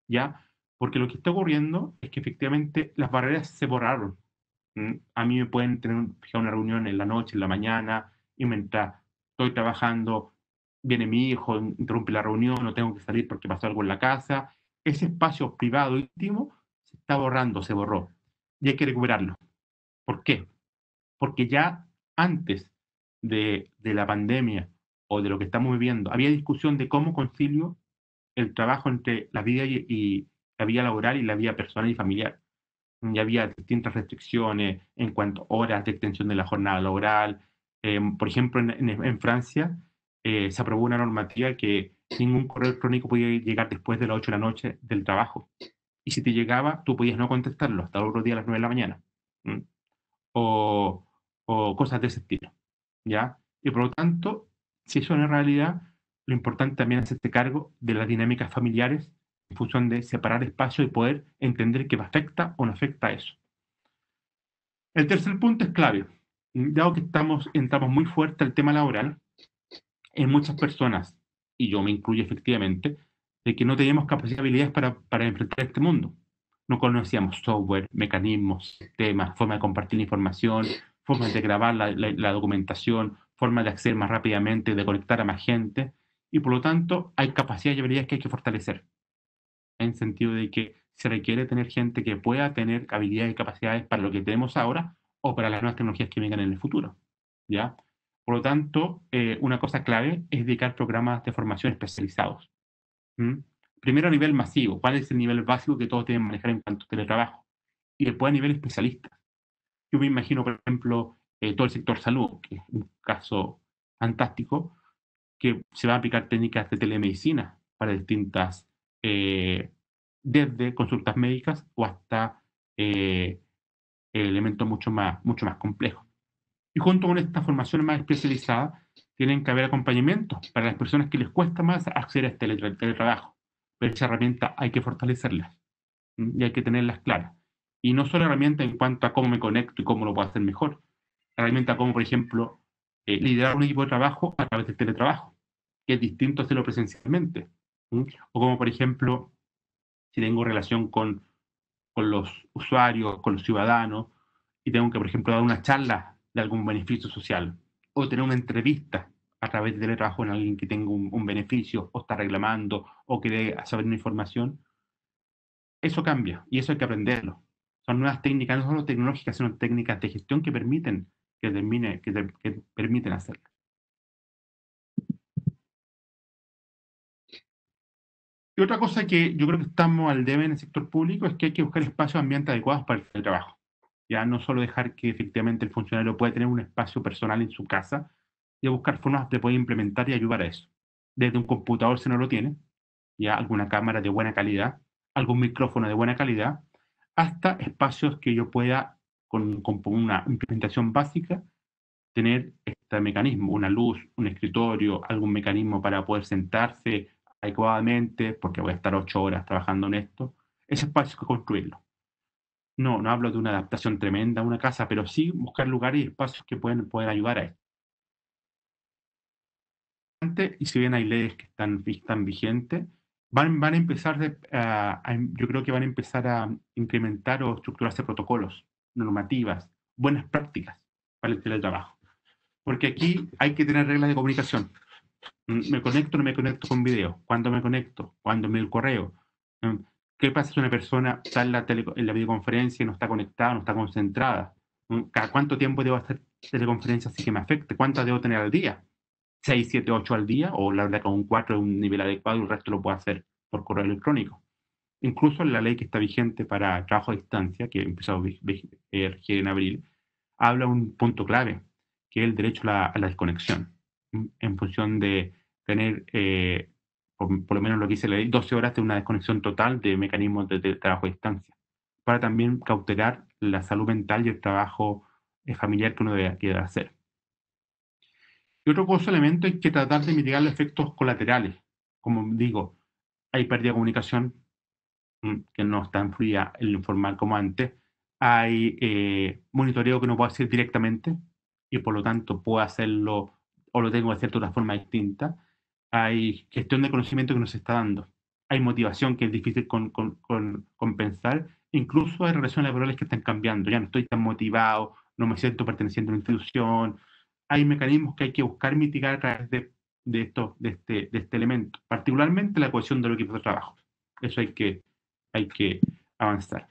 ¿ya? Porque lo que está ocurriendo es que efectivamente las barreras se borraron A mí me pueden fijar una reunión en la noche, en la mañana, y mientras estoy trabajando, viene mi hijo, interrumpe la reunión, no tengo que salir porque pasó algo en la casa. Ese espacio privado, íntimo, se está borrando, se borró. Y hay que recuperarlo. ¿Por qué? Porque ya antes de la pandemia o de lo que estamos viviendo, había discusión de cómo concilio el trabajo entre la vida y la vida laboral y la vida personal y familiar. Ya había distintas restricciones en cuanto a horas de extensión de la jornada laboral. Por ejemplo, en Francia se aprobó una normativa que ningún correo electrónico podía llegar después de las 8 de la noche del trabajo. Y si te llegaba, tú podías no contestarlo hasta el otro día a las 9 de la mañana. ¿Mm? O, o cosas de ese estilo. ¿Ya? Y por lo tanto, si eso no es realidad, lo importante también es hacerse cargo de las dinámicas familiares en función de separar espacio y poder entender qué afecta o no afecta a eso. El tercer punto es clave. Dado que entramos muy fuerte al tema laboral, en muchas personas, y yo me incluyo efectivamente, de que no teníamos capacidad y habilidades para enfrentar este mundo. No conocíamos software, mecanismos, sistemas, forma de compartir información, formas de grabar la documentación, formas de acceder más rápidamente, de conectar a más gente, y por lo tanto hay capacidades y habilidades que hay que fortalecer, en sentido de que se requiere tener gente que pueda tener habilidades y capacidades para lo que tenemos ahora o para las nuevas tecnologías que vengan en el futuro, ¿ya? Por lo tanto, una cosa clave es dedicar programas de formación especializados. ¿Mm? Primero a nivel masivo, ¿cuál es el nivel básico que todos deben manejar en cuanto a teletrabajo? Y después a nivel especialista. Yo me imagino, por ejemplo, todo el sector salud, que es un caso fantástico, que se va a aplicar técnicas de telemedicina para distintas, eh, desde consultas médicas o hasta eh, elementos mucho más complejos. Y junto con esta formación más especializada, tienen que haber acompañamientos para las personas que les cuesta más acceder a este teletrabajo. Pero esa herramienta hay que fortalecerlas y hay que tenerlas claras. Y no solo herramientas en cuanto a cómo me conecto y cómo lo puedo hacer mejor, herramientas como, por ejemplo, liderar un equipo de trabajo a través del teletrabajo, que es distinto a hacerlo presencialmente. O como, por ejemplo, si tengo relación con los usuarios, con los ciudadanos, y tengo que, por ejemplo, dar una charla de algún beneficio social, o tener una entrevista a través de teletrabajo en alguien que tenga un beneficio, o está reclamando, o quiere saber una información, eso cambia, y eso hay que aprenderlo. Son nuevas técnicas, no solo tecnológicas, sino técnicas de gestión que permiten que permiten hacerlo. Y otra cosa que yo creo que estamos al debe en el sector público es que hay que buscar espacios ambientes adecuados para el trabajo. Ya no solo dejar que efectivamente el funcionario pueda tener un espacio personal en su casa, y buscar formas de poder implementar y ayudar a eso. Desde un computador si no lo tiene, ya alguna cámara de buena calidad, algún micrófono de buena calidad, hasta espacios que yo pueda, con una implementación básica, tener este mecanismo, una luz, un escritorio, algún mecanismo para poder sentarse adecuadamente, porque voy a estar 8 horas trabajando en esto. Ese espacio hay que construirlo. No, no hablo de una adaptación tremenda a una casa, pero sí buscar lugares y espacios que pueden ayudar a esto. Y si bien hay leyes que están vigentes, van a empezar, yo creo que van a empezar a implementar o estructurarse protocolos, normativas, buenas prácticas para el teletrabajo. Porque aquí hay que tener reglas de comunicación. ¿Me conecto o no me conecto con video? ¿Cuándo me conecto? ¿Cuándo me el correo? Mm, ¿Qué pasa si una persona está en la videoconferencia y no está conectada, no está concentrada? ¿Cada cuánto tiempo debo hacer teleconferencia así que me afecte? ¿Cuántas debo tener al día? 6, 7, 8 al día, o la verdad con un 4 es un nivel adecuado y el resto lo puedo hacer por correo electrónico. Incluso la ley que está vigente para trabajo a distancia, que empezó a regir en abril, habla un punto clave, que es el derecho a la desconexión, en función de tener, por lo menos lo que dice la ley, 12 horas de una desconexión total de mecanismos de trabajo a distancia, para también cautelar la salud mental y el trabajo familiar que uno debe hacer. Y otro cosa elemento es que tratar de mitigar los efectos colaterales. Como digo, hay pérdida de comunicación, que no es tan fluida el informal como antes. Hay monitoreo que no puedo hacer directamente y por lo tanto puedo hacerlo o lo tengo que hacer de otra forma distinta. Hay gestión de conocimiento que no se está dando. Hay motivación que es difícil compensar Incluso hay relaciones laborales que están cambiando. Ya no estoy tan motivado, no me siento perteneciendo a una institución. Hay mecanismos que hay que buscar mitigar a través de este elemento, particularmente la cohesión de los equipos de trabajo. Eso hay que avanzar.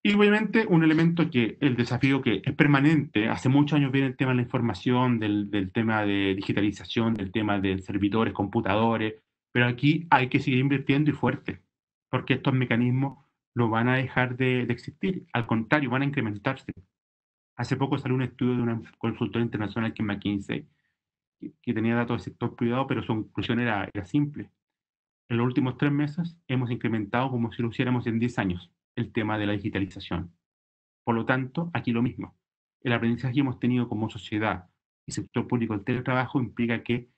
Y obviamente un elemento que el desafío que es permanente, hace muchos años viene el tema de la información, del tema de digitalización, del tema de servidores, computadores, pero aquí hay que seguir invirtiendo y fuerte, porque estos mecanismos no van a dejar de existir, al contrario, van a incrementarse. Hace poco salió un estudio de una consultora internacional que es McKinsey, que tenía datos del sector privado, pero su conclusión era simple. En los últimos 3 meses hemos incrementado, como si lo hiciéramos en 10 años, el tema de la digitalización. Por lo tanto, aquí lo mismo. El aprendizaje que hemos tenido como sociedad y sector público del teletrabajo implica que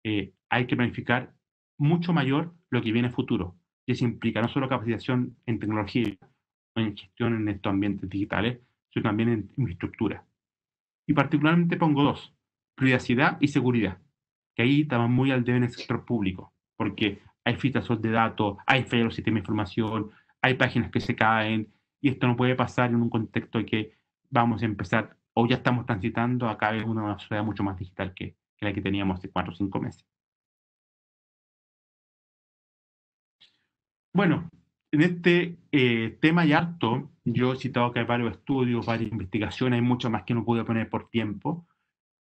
hay que planificar mucho mayor lo que viene a futuro. Y eso implica no solo capacitación en tecnología o en gestión en estos ambientes digitales, sino también en infraestructura. Y particularmente pongo dos: privacidad y seguridad, que ahí estamos muy al debe en el sector público, porque hay filtración de datos, hay fallos en los sistemas de información, hay páginas que se caen, y esto no puede pasar en un contexto de que vamos a empezar, o ya estamos transitando a cada vez una sociedad mucho más digital que la que teníamos hace 4 o 5 meses. Bueno, en este tema y harto, yo he citado que hay varios estudios, varias investigaciones, hay mucho más que no pude poner por tiempo,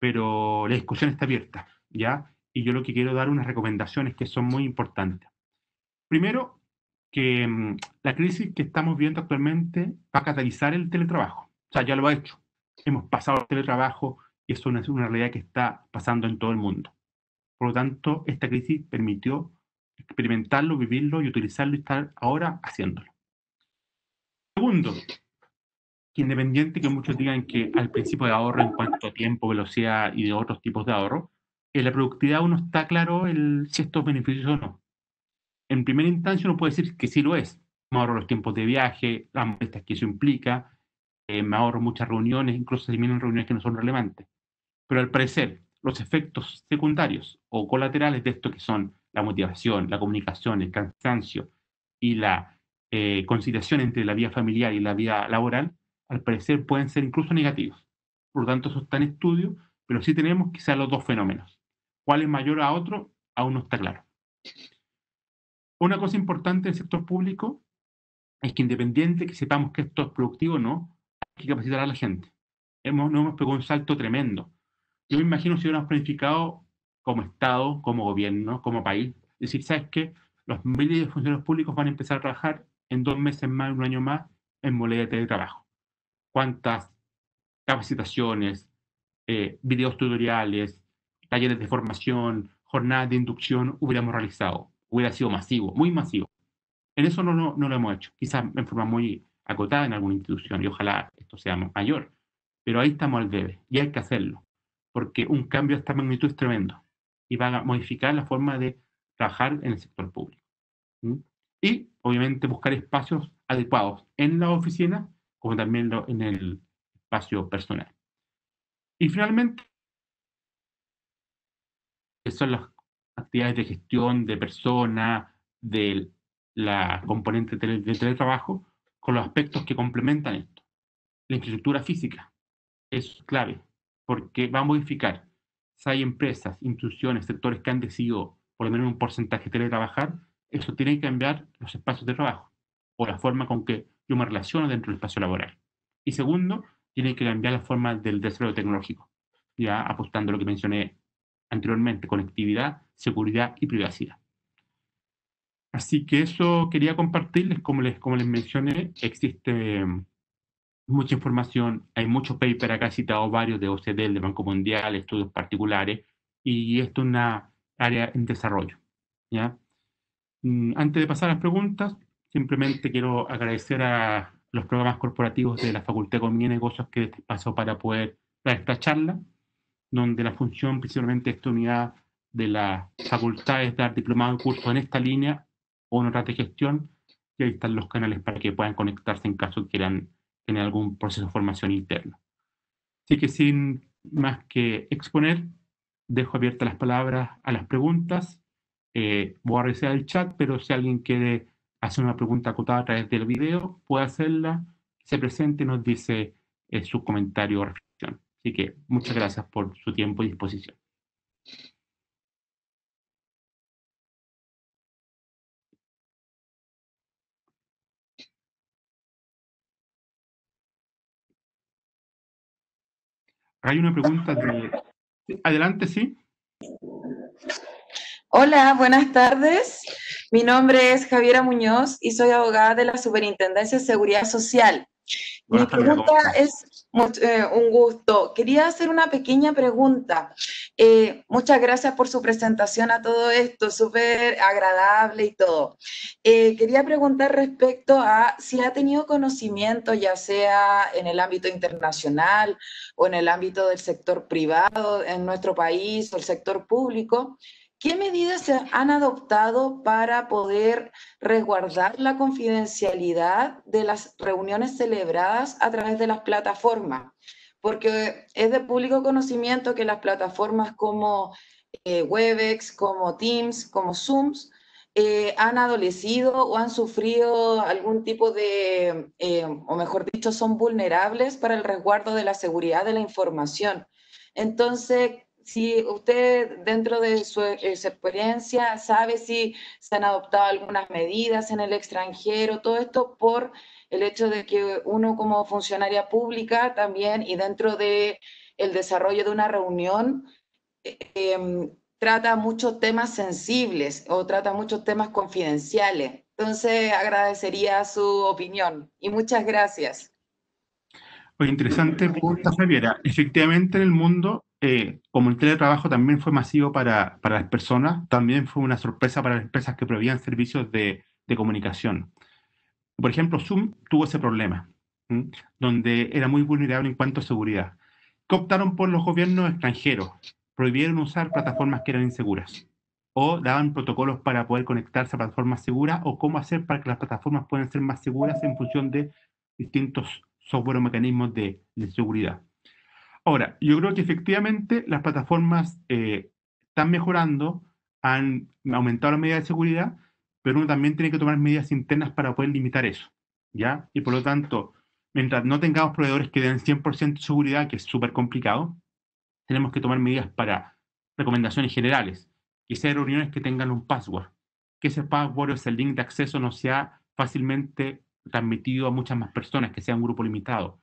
pero la discusión está abierta, ¿ya? Y yo lo que quiero dar unas recomendaciones que son muy importantes. Primero, que la crisis que estamos viendo actualmente va a catalizar el teletrabajo. O sea, ya lo ha hecho. Hemos pasado al teletrabajo y eso es una realidad que está pasando en todo el mundo. Por lo tanto, esta crisis permitió experimentarlo, vivirlo y utilizarlo y estar ahora haciéndolo. Segundo, que independiente que muchos digan que al principio de ahorro en cuanto a tiempo, velocidad y de otros tipos de ahorro, en la productividad uno está claro si esto es beneficioso o no. En primera instancia uno puede decir que sí lo es. Me ahorro los tiempos de viaje, las molestias que eso implica, me ahorro muchas reuniones, incluso se eliminan reuniones que no son relevantes. Pero al parecer, los efectos secundarios o colaterales de esto, que son la motivación, la comunicación, el cansancio y la conciliación entre la vida familiar y la vida laboral, al parecer pueden ser incluso negativos. Por lo tanto, eso está en estudio, pero sí tenemos quizás los dos fenómenos. ¿Cuál es mayor a otro? Aún no está claro. Una cosa importante del sector público es que, independiente que sepamos que esto es productivo o no, hay que capacitar a la gente. No hemos pegado un salto tremendo. Yo me imagino si hubiéramos planificado como Estado, como gobierno, como país, decir, ¿sabes qué? Los miles de funcionarios públicos van a empezar a trabajar en 2 meses más, un año más, en modalidad de teletrabajo. ¿Cuántas capacitaciones, videos tutoriales, talleres de formación, jornadas de inducción hubiéramos realizado? Hubiera sido masivo, muy masivo. En eso no lo hemos hecho, quizás en forma muy acotada en alguna institución, y ojalá esto sea mayor, pero ahí estamos al debe y hay que hacerlo, porque un cambio de esta magnitud es tremendo y va a modificar la forma de trabajar en el sector público. ¿Mm? Y obviamente buscar espacios adecuados en la oficina como también en el espacio personal. Y finalmente, son las actividades de gestión de personas, de la componente de teletrabajo, con los aspectos que complementan esto. La infraestructura física es clave, porque va a modificar. Si hay empresas, instituciones, sectores que han decidido por lo menos un porcentaje teletrabajar, eso tiene que cambiar los espacios de trabajo o la forma con que yo me relaciono dentro del espacio laboral. Y segundo, tiene que cambiar la forma del desarrollo tecnológico, ya apostando a lo que mencioné anteriormente: conectividad, seguridad y privacidad. Así que eso quería compartirles, como les mencioné, existe mucha información, hay muchos papers, acá he citado varios de OCDE, del Banco Mundial, estudios particulares, y esto es una área en desarrollo, ¿ya? Antes de pasar a las preguntas, simplemente quiero agradecer a los programas corporativos de la Facultad de Economía y Negocios que pasó para poder dar esta charla, donde la función principalmente de esta unidad de la facultad es dar diplomado de curso en esta línea o en otras de gestión, y ahí están los canales para que puedan conectarse en caso quieran tener algún proceso de formación interno. Así que sin más que exponer, dejo abiertas las palabras a las preguntas. Voy a revisar el chat, pero si alguien quiere hacer una pregunta acotada a través del video, puede hacerla, se presente y nos dice su comentario o reflexión. Así que muchas gracias por su tiempo y disposición. Hay una pregunta de... Adelante, sí. Hola, buenas tardes. Mi nombre es Javiera Muñoz y soy abogada de la Superintendencia de Seguridad Social. Hola, Mi Javiera, ¿cómo pregunta estás? es un gusto. Quería hacer una pequeña pregunta. Muchas gracias por su presentación a todo esto, súper agradable y todo. Quería preguntar respecto a si ha tenido conocimiento, ya sea en el ámbito internacional o en el ámbito del sector privado en nuestro país o el sector público, ¿qué medidas se han adoptado para poder resguardar la confidencialidad de las reuniones celebradas a través de las plataformas? Porque es de público conocimiento que las plataformas como Webex, como Teams, como Zooms, han adolecido o han sufrido algún tipo de, o mejor dicho, son vulnerables para el resguardo de la seguridad de la información. Entonces, si usted dentro de su experiencia sabe si se han adoptado algunas medidas en el extranjero, todo esto por el hecho de que uno como funcionaria pública también y dentro de el desarrollo de una reunión trata muchos temas sensibles o trata muchos temas confidenciales. Entonces agradecería su opinión y muchas gracias. Pues interesante pregunta, Javiera. Efectivamente, en el mundo, como el teletrabajo también fue masivo para las personas, también fue una sorpresa para las empresas que proveían servicios de comunicación. Por ejemplo, Zoom tuvo ese problema, ¿m? Donde era muy vulnerable en cuanto a seguridad. ¿Qué optaron por los gobiernos extranjeros? Prohibieron usar plataformas que eran inseguras o daban protocolos para poder conectarse a plataformas seguras o cómo hacer para que las plataformas puedan ser más seguras en función de distintos software o mecanismos de seguridad. Ahora, yo creo que efectivamente las plataformas están mejorando, han aumentado las medidas de seguridad, pero uno también tiene que tomar medidas internas para poder limitar eso, ¿ya? Y por lo tanto, mientras no tengamos proveedores que den 100% de seguridad, que es súper complicado, tenemos que tomar medidas para recomendaciones generales, que sean reuniones que tengan un password, que ese password o ese link de acceso no sea fácilmente transmitido a muchas más personas, que sea un grupo limitado.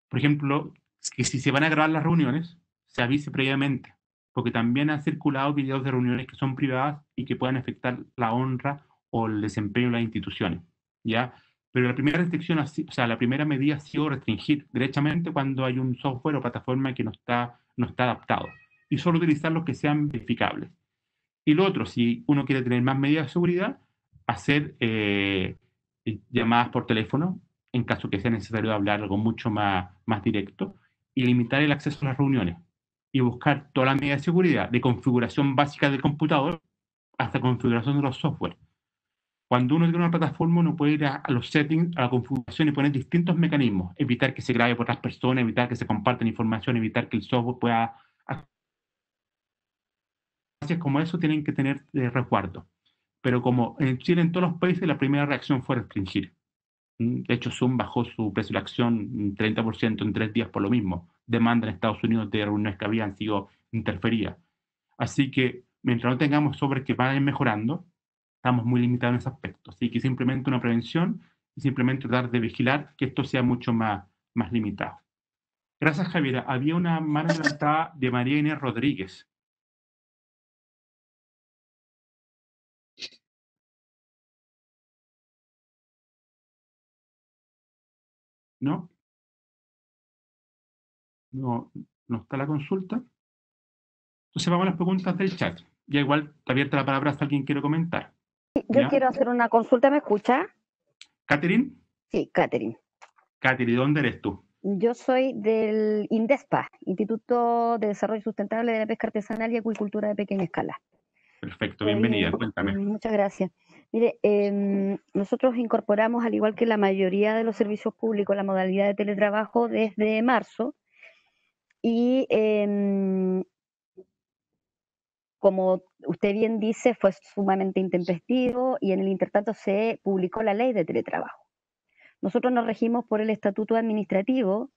Por ejemplo, que si se van a grabar las reuniones, se avise previamente, porque también han circulado videos de reuniones que son privadas y que puedan afectar la honra o el desempeño de las instituciones, ¿ya? Pero la primera restricción, o sea, la primera medida ha sido restringir derechamente cuando hay un software o plataforma que no está adaptado y solo utilizar los que sean verificables. Y lo otro, si uno quiere tener más medidas de seguridad, hacer llamadas por teléfono, en caso que sea necesario hablar algo mucho más directo, y limitar el acceso a las reuniones. Y buscar todas las medidas de seguridad, de configuración básica del computador hasta configuración de los software. Cuando uno tiene una plataforma, uno puede ir a los settings, a la configuración y poner distintos mecanismos. Evitar que se grabe por otras personas, evitar que se compartan información, evitar que el software pueda... Como eso tienen que tener resguardo. Pero como en Chile, en todos los países, la primera reacción fue restringir. De hecho, Zoom bajó su precio de la acción un 30% en 3 días por lo mismo. Demanda en Estados Unidos de reuniones que habían sido interferidas. Así que, mientras no tengamos sobres que vayan mejorando, estamos muy limitados en ese aspecto. Así que simplemente una prevención y simplemente tratar de vigilar que esto sea mucho más limitado. Gracias, Javiera. Había una mano levantada de María Inés Rodríguez. ¿No? No, no está la consulta. Entonces vamos a las preguntas del chat. Ya igual está abierta la palabra si alguien quiere comentar. Yo ¿Ya? quiero hacer una consulta, ¿me escucha? ¿Catherine? Sí, Catherine. Catherine, ¿dónde eres tú? Yo soy del INDESPA, Instituto de Desarrollo Sustentable de la Pesca Artesanal y Acuicultura de Pequeña Escala. Perfecto, bienvenida, cuéntame. Muchas gracias. Mire, nosotros incorporamos, al igual que la mayoría de los servicios públicos, la modalidad de teletrabajo desde marzo y como usted bien dice, fue sumamente intempestivo y en el intertanto se publicó la ley de teletrabajo. Nosotros nos regimos por el estatuto administrativo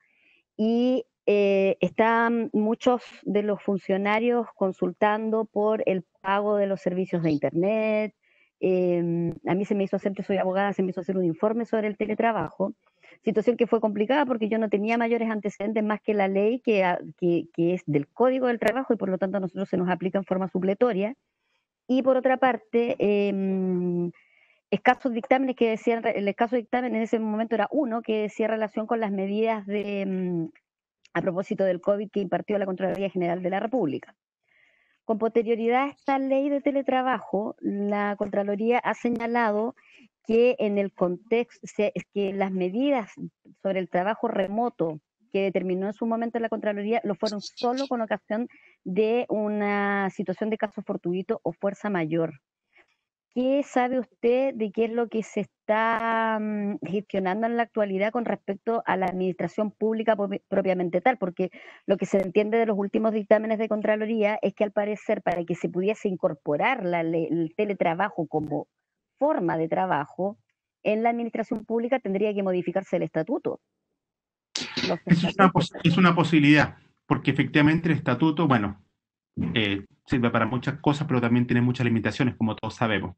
y están muchos de los funcionarios consultando por el pago de los servicios de Internet. A mí se me hizo hacer, yo soy abogada, se me hizo hacer un informe sobre el teletrabajo, situación que fue complicada porque yo no tenía mayores antecedentes más que la ley que es del Código del Trabajo y por lo tanto a nosotros se nos aplica en forma supletoria. Y por otra parte, escasos dictámenes que decían, el escaso dictamen en ese momento era uno que decía relación con las medidas a propósito del COVID que impartió la Contraloría General de la República. Con posterioridad a esta ley de teletrabajo, la Contraloría ha señalado que en el contexto, es que las medidas sobre el trabajo remoto que determinó en su momento la Contraloría lo fueron solo con ocasión de una situación de caso fortuito o fuerza mayor. ¿Qué sabe usted de qué es lo que se está gestionando en la actualidad con respecto a la administración pública propiamente tal? Porque lo que se entiende de los últimos dictámenes de Contraloría es que al parecer para que se pudiese incorporar el teletrabajo como forma de trabajo en la administración pública tendría que modificarse el estatuto. Es una posibilidad, porque efectivamente el estatuto, bueno, sirve para muchas cosas, pero también tiene muchas limitaciones, como todos sabemos.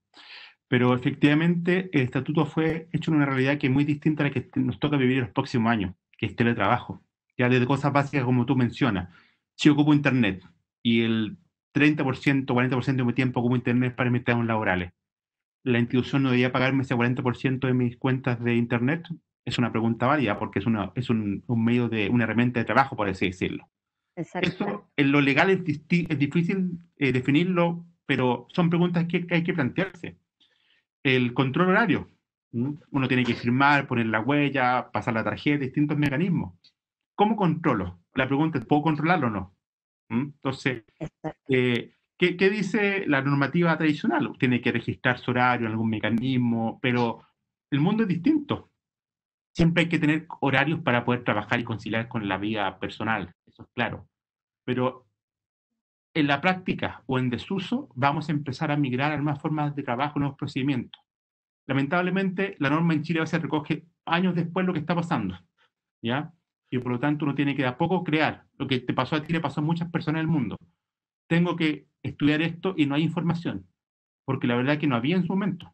Pero efectivamente el estatuto fue hecho en una realidad que es muy distinta a la que nos toca vivir en los próximos años, que es teletrabajo. Ya desde cosas básicas como tú mencionas. Si ocupo Internet y el 30%, 40% de mi tiempo ocupo Internet para mis trabajos laborales, ¿la institución no debería pagarme ese 40% de mis cuentas de Internet? Es una pregunta válida porque es un medio de una herramienta de trabajo, por así decirlo. Exacto. Eso en lo legal es difícil definirlo, pero son preguntas que hay que plantearse. El control horario. Uno tiene que firmar, poner la huella, pasar la tarjeta, distintos mecanismos. ¿Cómo controlo? La pregunta es, ¿puedo controlarlo o no? Entonces, ¿qué dice la normativa tradicional? Tiene que registrar su horario en algún mecanismo, pero el mundo es distinto. Siempre hay que tener horarios para poder trabajar y conciliar con la vida personal, eso es claro. Pero en la práctica o en desuso vamos a empezar a migrar a nuevas formas de trabajo, nuevos procedimientos. Lamentablemente, la norma en Chile a veces recoge años después lo que está pasando, ¿ya? Y por lo tanto uno tiene que de a poco crear. Lo que te pasó a ti le pasó a muchas personas del mundo. Tengo que estudiar esto y no hay información, porque la verdad es que no había en su momento.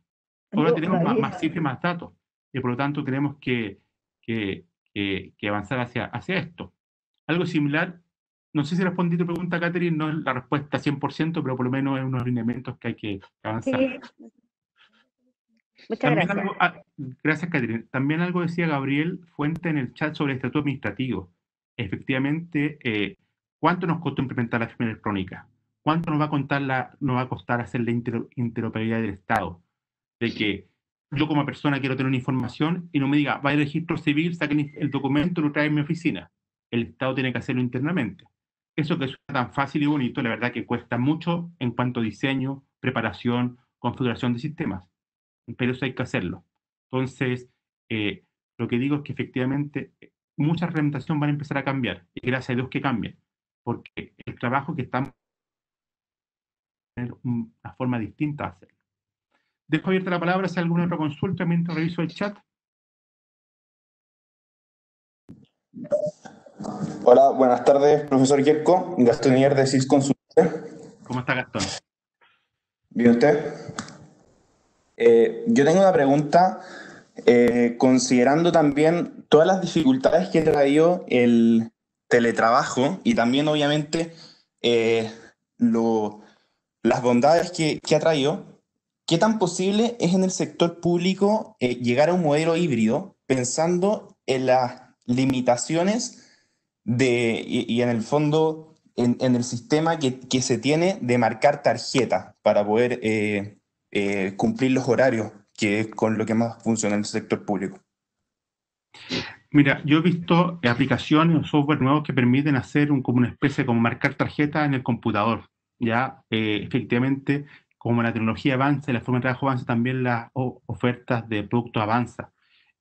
Ahora tenemos más cifras y más datos, y por lo tanto tenemos que avanzar hacia esto. Algo similar, no sé si respondí tu pregunta, Catherine, no es la respuesta 100%, pero por lo menos es unos lineamientos que hay que avanzar. Sí. Muchas también gracias. Gracias, Catherine. También algo decía Gabriel Fuente en el chat sobre el estatuto administrativo. Efectivamente, ¿cuánto nos costó implementar la firma electrónica? ¿Cuánto nos va a costar hacer la interoperabilidad del Estado? De que yo como persona quiero tener una información y no me diga, vaya al registro civil, saquen el documento y lo traen a mi oficina. El Estado tiene que hacerlo internamente. Eso que suena tan fácil y bonito, la verdad que cuesta mucho en cuanto a diseño, preparación, configuración de sistemas. Pero eso hay que hacerlo. Entonces, lo que digo es que efectivamente mucha reglamentación van a empezar a cambiar, y gracias a Dios que cambien, porque el trabajo que estamos tener una forma distinta de hacerlo. Dejo abierta la palabra si hay alguna otra consulta mientras reviso el chat. Hola, buenas tardes, profesor Yerko. Gastón Ier de CIS Consulta. ¿Cómo está, Gastón? ¿Bien usted? Yo tengo una pregunta, considerando también todas las dificultades que ha traído el teletrabajo y también, obviamente, las bondades que ha traído, ¿qué tan posible es en el sector público llegar a un modelo híbrido pensando en las limitaciones y en el fondo en el sistema que se tiene de marcar tarjeta para poder cumplir los horarios, que es con lo que más funciona en el sector público? Mira, yo he visto aplicaciones o software nuevos que permiten hacer como una especie como marcar tarjeta en el computador. Ya, efectivamente, como la tecnología avanza y la forma de trabajo avanza, también las ofertas de productos avanzan.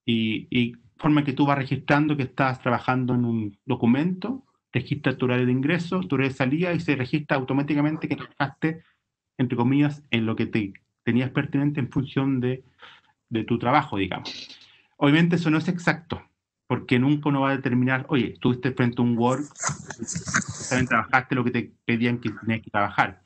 Y forma que tú vas registrando que estás trabajando en un documento, registra tu horario de ingreso, tu horario de salida y se registra automáticamente que trabajaste, entre comillas, en lo que tenías pertinente en función de tu trabajo, digamos. Obviamente eso no es exacto, porque nunca uno va a determinar, oye, estuviste frente a un Word, también trabajaste lo que te pedían que tenías que trabajar,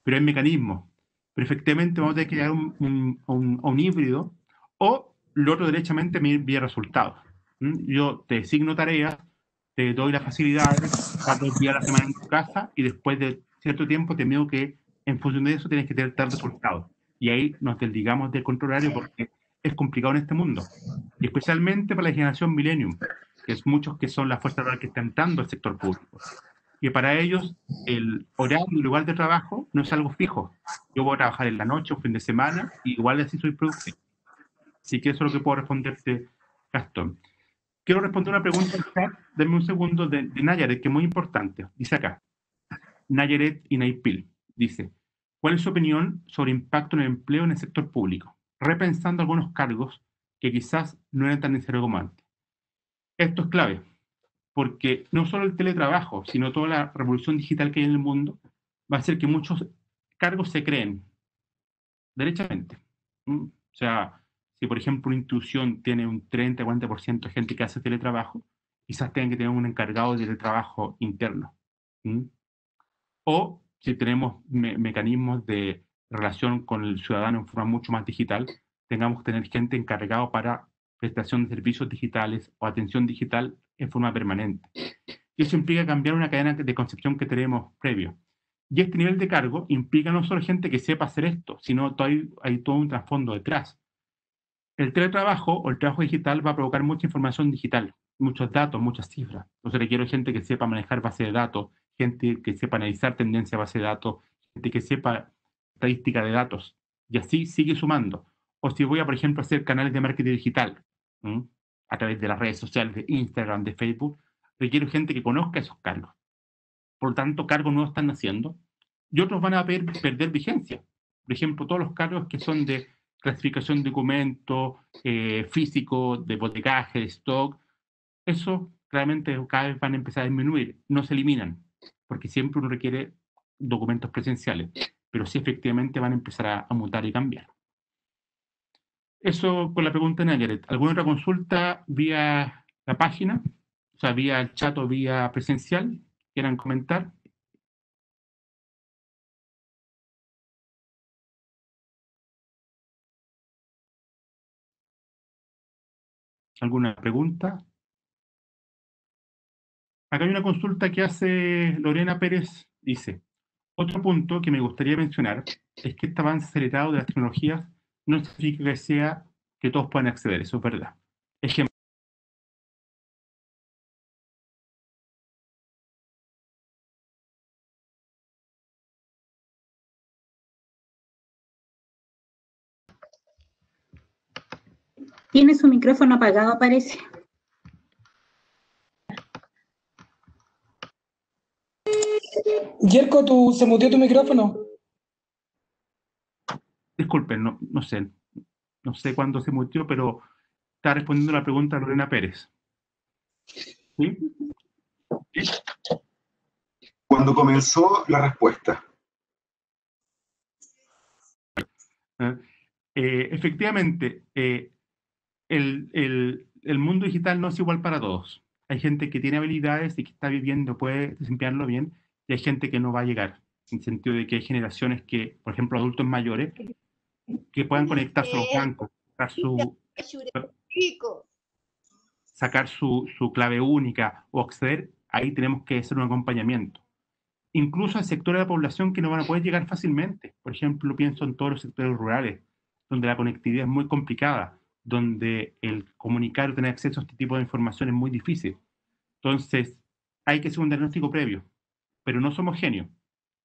pero hay mecanismos. Pero efectivamente vamos a tener que llegar a un híbrido, o lo otro derechamente vía resultados. Yo te designo tareas, te doy las facilidades, estás 2 días a la semana en tu casa y después de cierto tiempo te digo que en función de eso tienes que tener tal resultado. Y ahí nos desligamos del control horario porque es complicado en este mundo. Y especialmente para la generación Millennium, que es muchos que son las fuerzas laborales que están entrando al sector público. Y para ellos el horario y el lugar de trabajo no es algo fijo. Yo voy a trabajar en la noche o fin de semana y igual así soy productivo. Así que eso es lo que puedo responderte, Gastón. Quiero responder una pregunta en chat, denme un segundo, de Nayaret, que es muy importante. Dice acá, Nayaret y Naipil, dice, ¿cuál es su opinión sobre impacto en el empleo en el sector público? Repensando algunos cargos que quizás no eran tan necesarios como antes. Esto es clave, porque no solo el teletrabajo, sino toda la revolución digital que hay en el mundo, va a hacer que muchos cargos se creen derechamente. O sea, si por ejemplo una institución tiene un 30-40% de gente que hace teletrabajo, quizás tengan que tener un encargado de teletrabajo interno. O si tenemos mecanismos de relación con el ciudadano en forma mucho más digital, tengamos que tener gente encargada para prestación de servicios digitales o atención digital en forma permanente. Y eso implica cambiar una cadena de concepción que tenemos previo. Y este nivel de cargo implica no solo gente que sepa hacer esto, sino que hay todo un trasfondo detrás. El teletrabajo o el trabajo digital va a provocar mucha información digital, muchos datos, muchas cifras. Entonces requiero gente que sepa manejar base de datos, gente que sepa analizar tendencia a base de datos, gente que sepa estadística de datos. Y así sigue sumando. O si voy a, por ejemplo, hacer canales de marketing digital, ¿m? A través de las redes sociales, de Instagram, de Facebook, requiero gente que conozca esos cargos. Por lo tanto, cargos nuevos están naciendo y otros van a perder vigencia. Por ejemplo, todos los cargos que son de clasificación de documentos, físico, de bodegaje, de stock, eso realmente cada vez van a empezar a disminuir. No se eliminan, porque siempre uno requiere documentos presenciales, pero sí efectivamente van a empezar a mutar y cambiar. Eso con la pregunta de Nayaret. ¿Alguna otra consulta vía la página? O sea, vía el chat o vía presencial, quieran comentar. ¿Alguna pregunta? Acá hay una consulta que hace Lorena Pérez, dice, otro punto que me gustaría mencionar es que este avance acelerado de las tecnologías no significa que sea que todos puedan acceder, eso es verdad. Ejemplo, Tiene su micrófono apagado, parece. Yerko, se muteó tu micrófono. disculpen, no sé cuándo se mutió, pero está respondiendo la pregunta de Lorena Pérez. ¿Sí? Cuando comenzó la respuesta. Efectivamente, el mundo digital no es igual para todos. Hay gente que tiene habilidades y que está viviendo, puede desempeñarlo bien, y hay gente que no va a llegar, en el sentido de que hay generaciones que, por ejemplo, adultos mayores, que puedan conectarse a los bancos, sacar su clave única o acceder, ahí tenemos que hacer un acompañamiento. Incluso hay sectores de la población que no van a poder llegar fácilmente. Por ejemplo, pienso en todos los sectores rurales, donde la conectividad es muy complicada, donde el comunicar o tener acceso a este tipo de información es muy difícil. Entonces, hay que hacer un diagnóstico previo, pero no somos genios.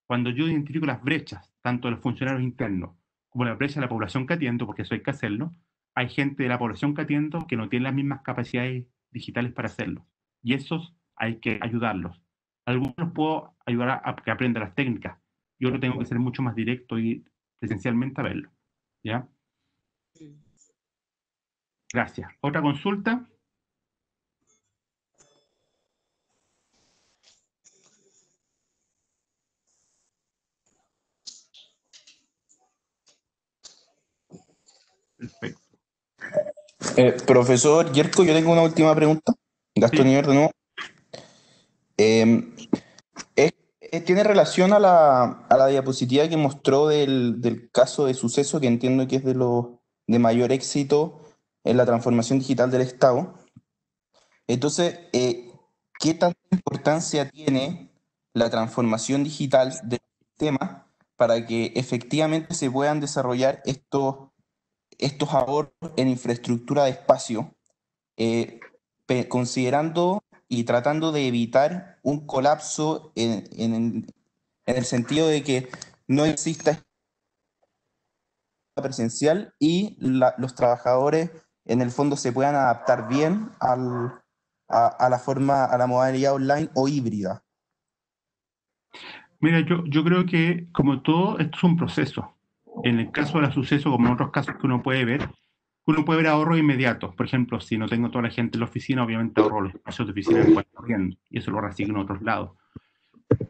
Cuando yo identifico las brechas, tanto de los funcionarios internos como la brecha de la población que atiendo, porque eso hay que hacerlo, hay gente de la población que atiendo que no tiene las mismas capacidades digitales para hacerlo. Y esos hay que ayudarlos. Algunos puedo ayudar a que aprendan las técnicas. Yo no tengo que ser mucho más directo y presencialmente a verlo. ¿Ya? Gracias. ¿Otra consulta? Profesor Yerko, yo tengo una última pregunta. Gastón Sí. Iber, de nuevo. Tiene relación a la diapositiva que mostró del caso de suceso, que entiendo que es de mayor éxito en la transformación digital del Estado. Entonces, ¿qué tanta importancia tiene la transformación digital del sistema para que efectivamente se puedan desarrollar estos ahorros en infraestructura de espacio, considerando y tratando de evitar un colapso en el sentido de que no exista presencial y los trabajadores en el fondo se puedan adaptar bien a la modalidad online o híbrida? Mira, yo creo que, como todo, esto es un proceso. En el caso del suceso, como en otros casos que uno puede ver ahorros inmediatos. Por ejemplo, si no tengo toda la gente en la oficina, obviamente ahorro los espacios de oficina en cuanto corriendo, y eso lo reasigno a otros lados.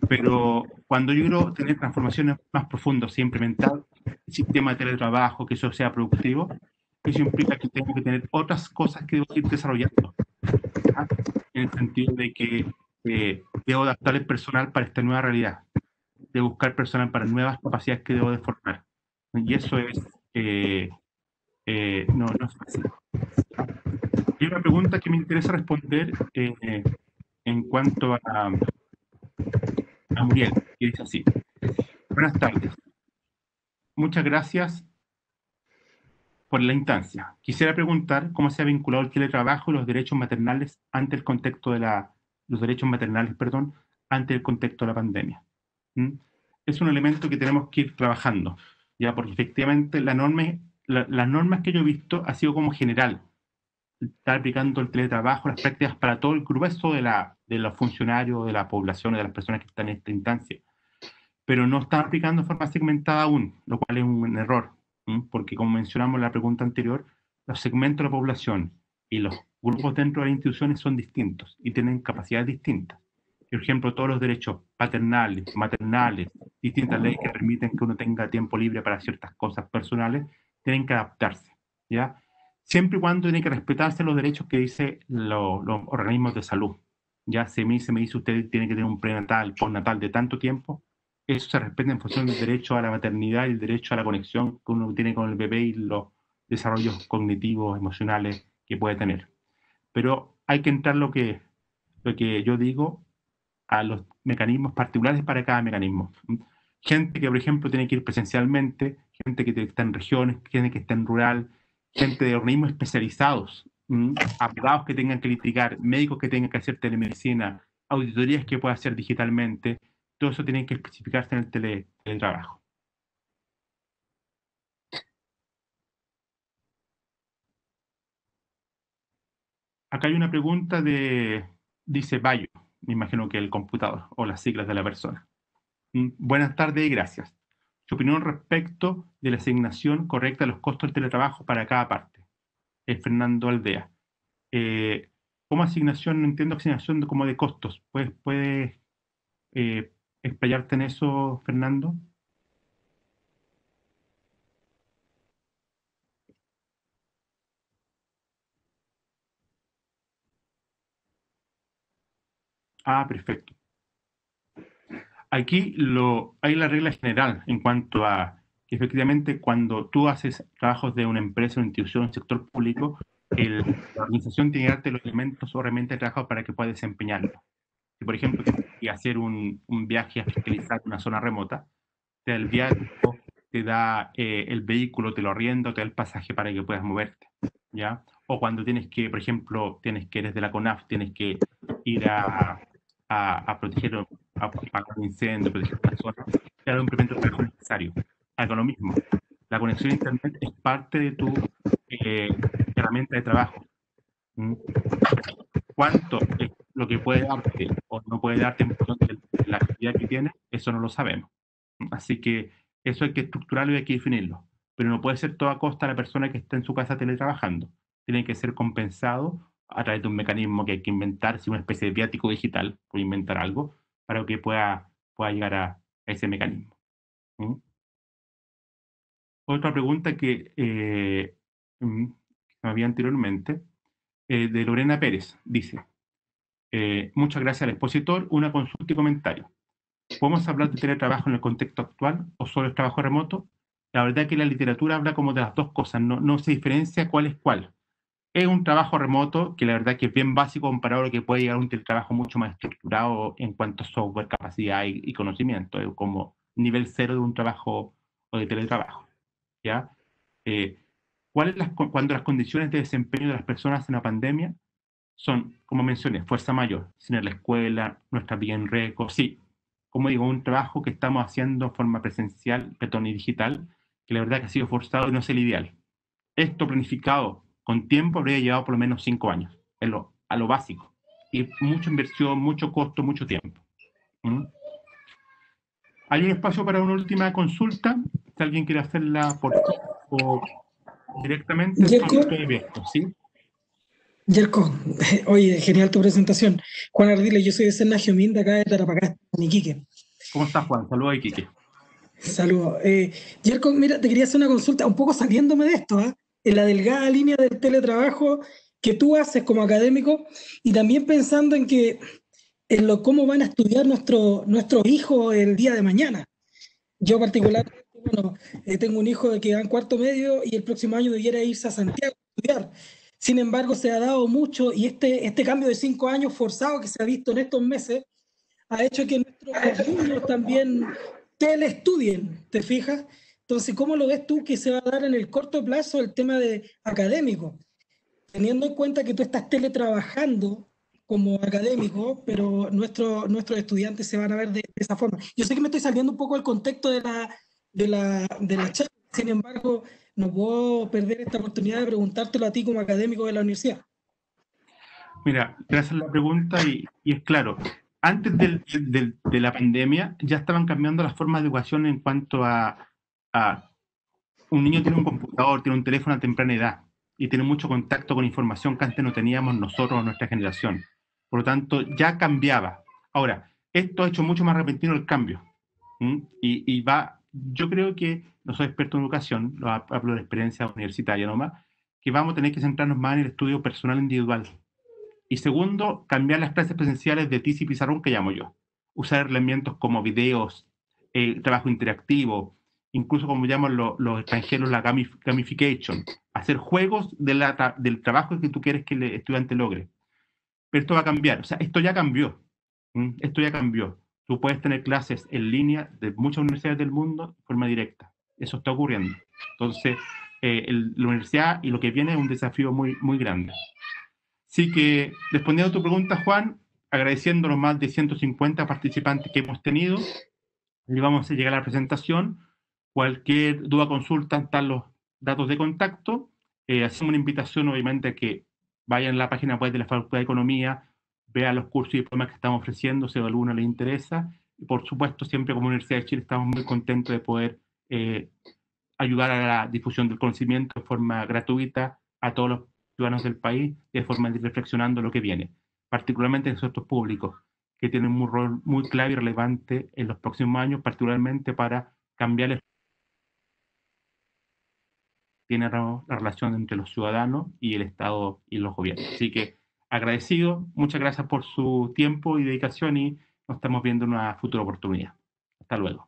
Pero cuando yo quiero tener transformaciones más profundas e implementar el sistema de teletrabajo, que eso sea productivo, eso implica que tengo que tener otras cosas que debo ir desarrollando. ¿Ah? En el sentido de que debo adaptar el personal para esta nueva realidad, de buscar personal para nuevas capacidades que debo de formar. Y eso es, no es fácil. Hay una pregunta que me interesa responder en cuanto a Muriel, que dice así: buenas tardes, muchas gracias por la instancia. Quisiera preguntar cómo se ha vinculado el teletrabajo y los derechos maternales ante el contexto de los derechos maternales, perdón, ante el contexto de la pandemia. ¿Mm? Es un elemento que tenemos que ir trabajando, ya, porque efectivamente las normas que yo he visto ha sido como general, está aplicando el teletrabajo, las prácticas para todo el grueso de los funcionarios, de la población, de las personas que están en esta instancia, pero no está aplicando de forma segmentada aún, lo cual es un error, porque como mencionamos en la pregunta anterior, los segmentos de la población y los grupos dentro de las instituciones son distintos y tienen capacidades distintas. Por ejemplo, todos los derechos paternales, maternales, distintas leyes que permiten que uno tenga tiempo libre para ciertas cosas personales, tienen que adaptarse, ¿ya? Siempre y cuando tienen que respetarse los derechos que dicen los organismos de salud. Ya se me dice usted tiene que tener un prenatal, postnatal de tanto tiempo, eso se respeta en función del derecho a la maternidad y el derecho a la conexión que uno tiene con el bebé y los desarrollos cognitivos, emocionales que puede tener. Pero hay que entrar lo que yo digo a los mecanismos particulares para cada mecanismo. Gente que, por ejemplo, tiene que ir presencialmente, gente que está en regiones, gente que está en rural, gente de organismos especializados, abogados que tengan que litigar, médicos que tengan que hacer telemedicina, auditorías que pueda hacer digitalmente, todo eso tiene que especificarse en el teletrabajo. Acá hay una pregunta dice Bayo, me imagino que el computador o las siglas de la persona. Buenas tardes y gracias. Su opinión respecto de la asignación correcta de los costos del teletrabajo para cada parte. Fernando Aldea. ¿Cómo asignación? No entiendo asignación como de costos. ¿Puedes explayarte en eso, Fernando? Ah, perfecto. Aquí hay la regla general en cuanto a que efectivamente cuando tú haces trabajos de una empresa, una institución, un sector público, la organización tiene que darte los elementos o herramientas de trabajo para que puedas desempeñarlo. Si, por ejemplo, tienes que hacer un viaje a fiscalizar una zona remota, te da el viático, te da el vehículo, te lo arrienda, te da el pasaje para que puedas moverte, ¿ya? O cuando tienes que, por ejemplo, eres de la CONAF, tienes que ir a proteger, a apagar un incendio, proteger una zona, te da un implemento de trabajo necesario. Haga lo mismo. La conexión a Internet es parte de tu herramienta de trabajo. ¿Mm? ¿Cuánto es lo que puede darte o no puede darte en función de la actividad que tiene? Eso no lo sabemos. Así que eso hay que estructurarlo y hay que definirlo. Pero no puede ser toda costa la persona que está en su casa teletrabajando. Tiene que ser compensado a través de un mecanismo que hay que inventar, si una especie de viático digital, por inventar algo, para que pueda llegar a ese mecanismo. ¿Mm? Otra pregunta que me había anteriormente, de Lorena Pérez. Dice, muchas gracias al expositor, una consulta y comentario. ¿Podemos hablar de teletrabajo en el contexto actual o solo el trabajo remoto? La verdad es que la literatura habla como de las dos cosas, no se diferencia cuál es cuál. Es un trabajo remoto que la verdad que es bien básico comparado a lo que puede llegar a un teletrabajo mucho más estructurado en cuanto a software, capacidad y conocimiento. Es como nivel cero de un trabajo o de teletrabajo. ¿Ya? Cuando las condiciones de desempeño de las personas en la pandemia son, como mencioné, fuerza mayor, sin ir a la escuela, nuestra vida en riesgo, sí. Como digo, un trabajo que estamos haciendo de forma presencial, y digital, que la verdad que ha sido forzado y no es el ideal. Esto planificado con tiempo habría llevado por lo menos 5 años, a lo básico. Y mucha inversión, mucho costo, mucho tiempo. ¿Hay un espacio para una última consulta? Si alguien quiere hacerla por o directamente, Yerko, estoy abierto, ¿sí? Yerko, oye, genial tu presentación. Juan Ardiles, yo soy de Serna Min, de acá de Tarapacá, en Iquique. ¿Cómo estás, Juan? Saludos a Iquique. Saludos. Yerko, mira, te quería hacer una consulta, un poco saliéndome de esto, ¿ah? En la delgada línea del teletrabajo que tú haces como académico y también pensando en que cómo van a estudiar nuestros hijos el día de mañana. Yo particularmente, bueno, tengo un hijo que va en cuarto medio y el próximo año debiera irse a Santiago a estudiar. Sin embargo, se ha dado mucho y este cambio de 5 años forzado que se ha visto en estos meses ha hecho que nuestros niños también teleestudien, ¿te fijas? Entonces, ¿cómo lo ves tú que se va a dar en el corto plazo el tema de académico? Teniendo en cuenta que tú estás teletrabajando como académico, pero nuestros estudiantes se van a ver de esa forma. Yo sé que me estoy saliendo un poco del contexto de la charla, sin embargo, no puedo perder esta oportunidad de preguntártelo a ti como académico de la universidad. Mira, gracias por la pregunta y es claro, antes de la pandemia ya estaban cambiando las formas de educación en cuanto a un niño tiene un computador, tiene un teléfono a temprana edad y tiene mucho contacto con información que antes no teníamos nosotros o nuestra generación. Por lo tanto, ya cambiaba. Ahora, esto ha hecho mucho más repentino el cambio. Y yo creo que, no soy experto en educación, hablo de experiencia universitaria nomás, que vamos a tener que centrarnos más en el estudio personal individual. Y segundo, cambiar las clases presenciales de tiza y pizarrón que llamo yo. Usar herramientas como videos, trabajo interactivo, incluso como llaman los extranjeros la gamification, hacer juegos del trabajo que tú quieres que el estudiante logre. Pero esto va a cambiar, o sea, esto ya cambió. Esto ya cambió. Tú puedes tener clases en línea de muchas universidades del mundo de forma directa. Eso está ocurriendo. Entonces, la universidad y lo que viene es un desafío muy, muy grande. Así que, respondiendo a tu pregunta, Juan, agradeciendo los más de 150 participantes que hemos tenido, y vamos a llegar a la presentación. Cualquier duda o consulta están los datos de contacto. Hacemos una invitación, obviamente, a que vayan a la página web de la Facultad de Economía, vean los cursos y diplomas que estamos ofreciendo, si a alguno les interesa. Y, por supuesto, siempre como Universidad de Chile estamos muy contentos de poder ayudar a la difusión del conocimiento de forma gratuita a todos los ciudadanos del país y de forma de ir reflexionando lo que viene, particularmente en sectores públicos, que tienen un rol muy clave y relevante en los próximos años, particularmente para cambiar la relación entre los ciudadanos y el Estado y los gobiernos. Así que agradecido, muchas gracias por su tiempo y dedicación y nos estamos viendo en una futura oportunidad. Hasta luego.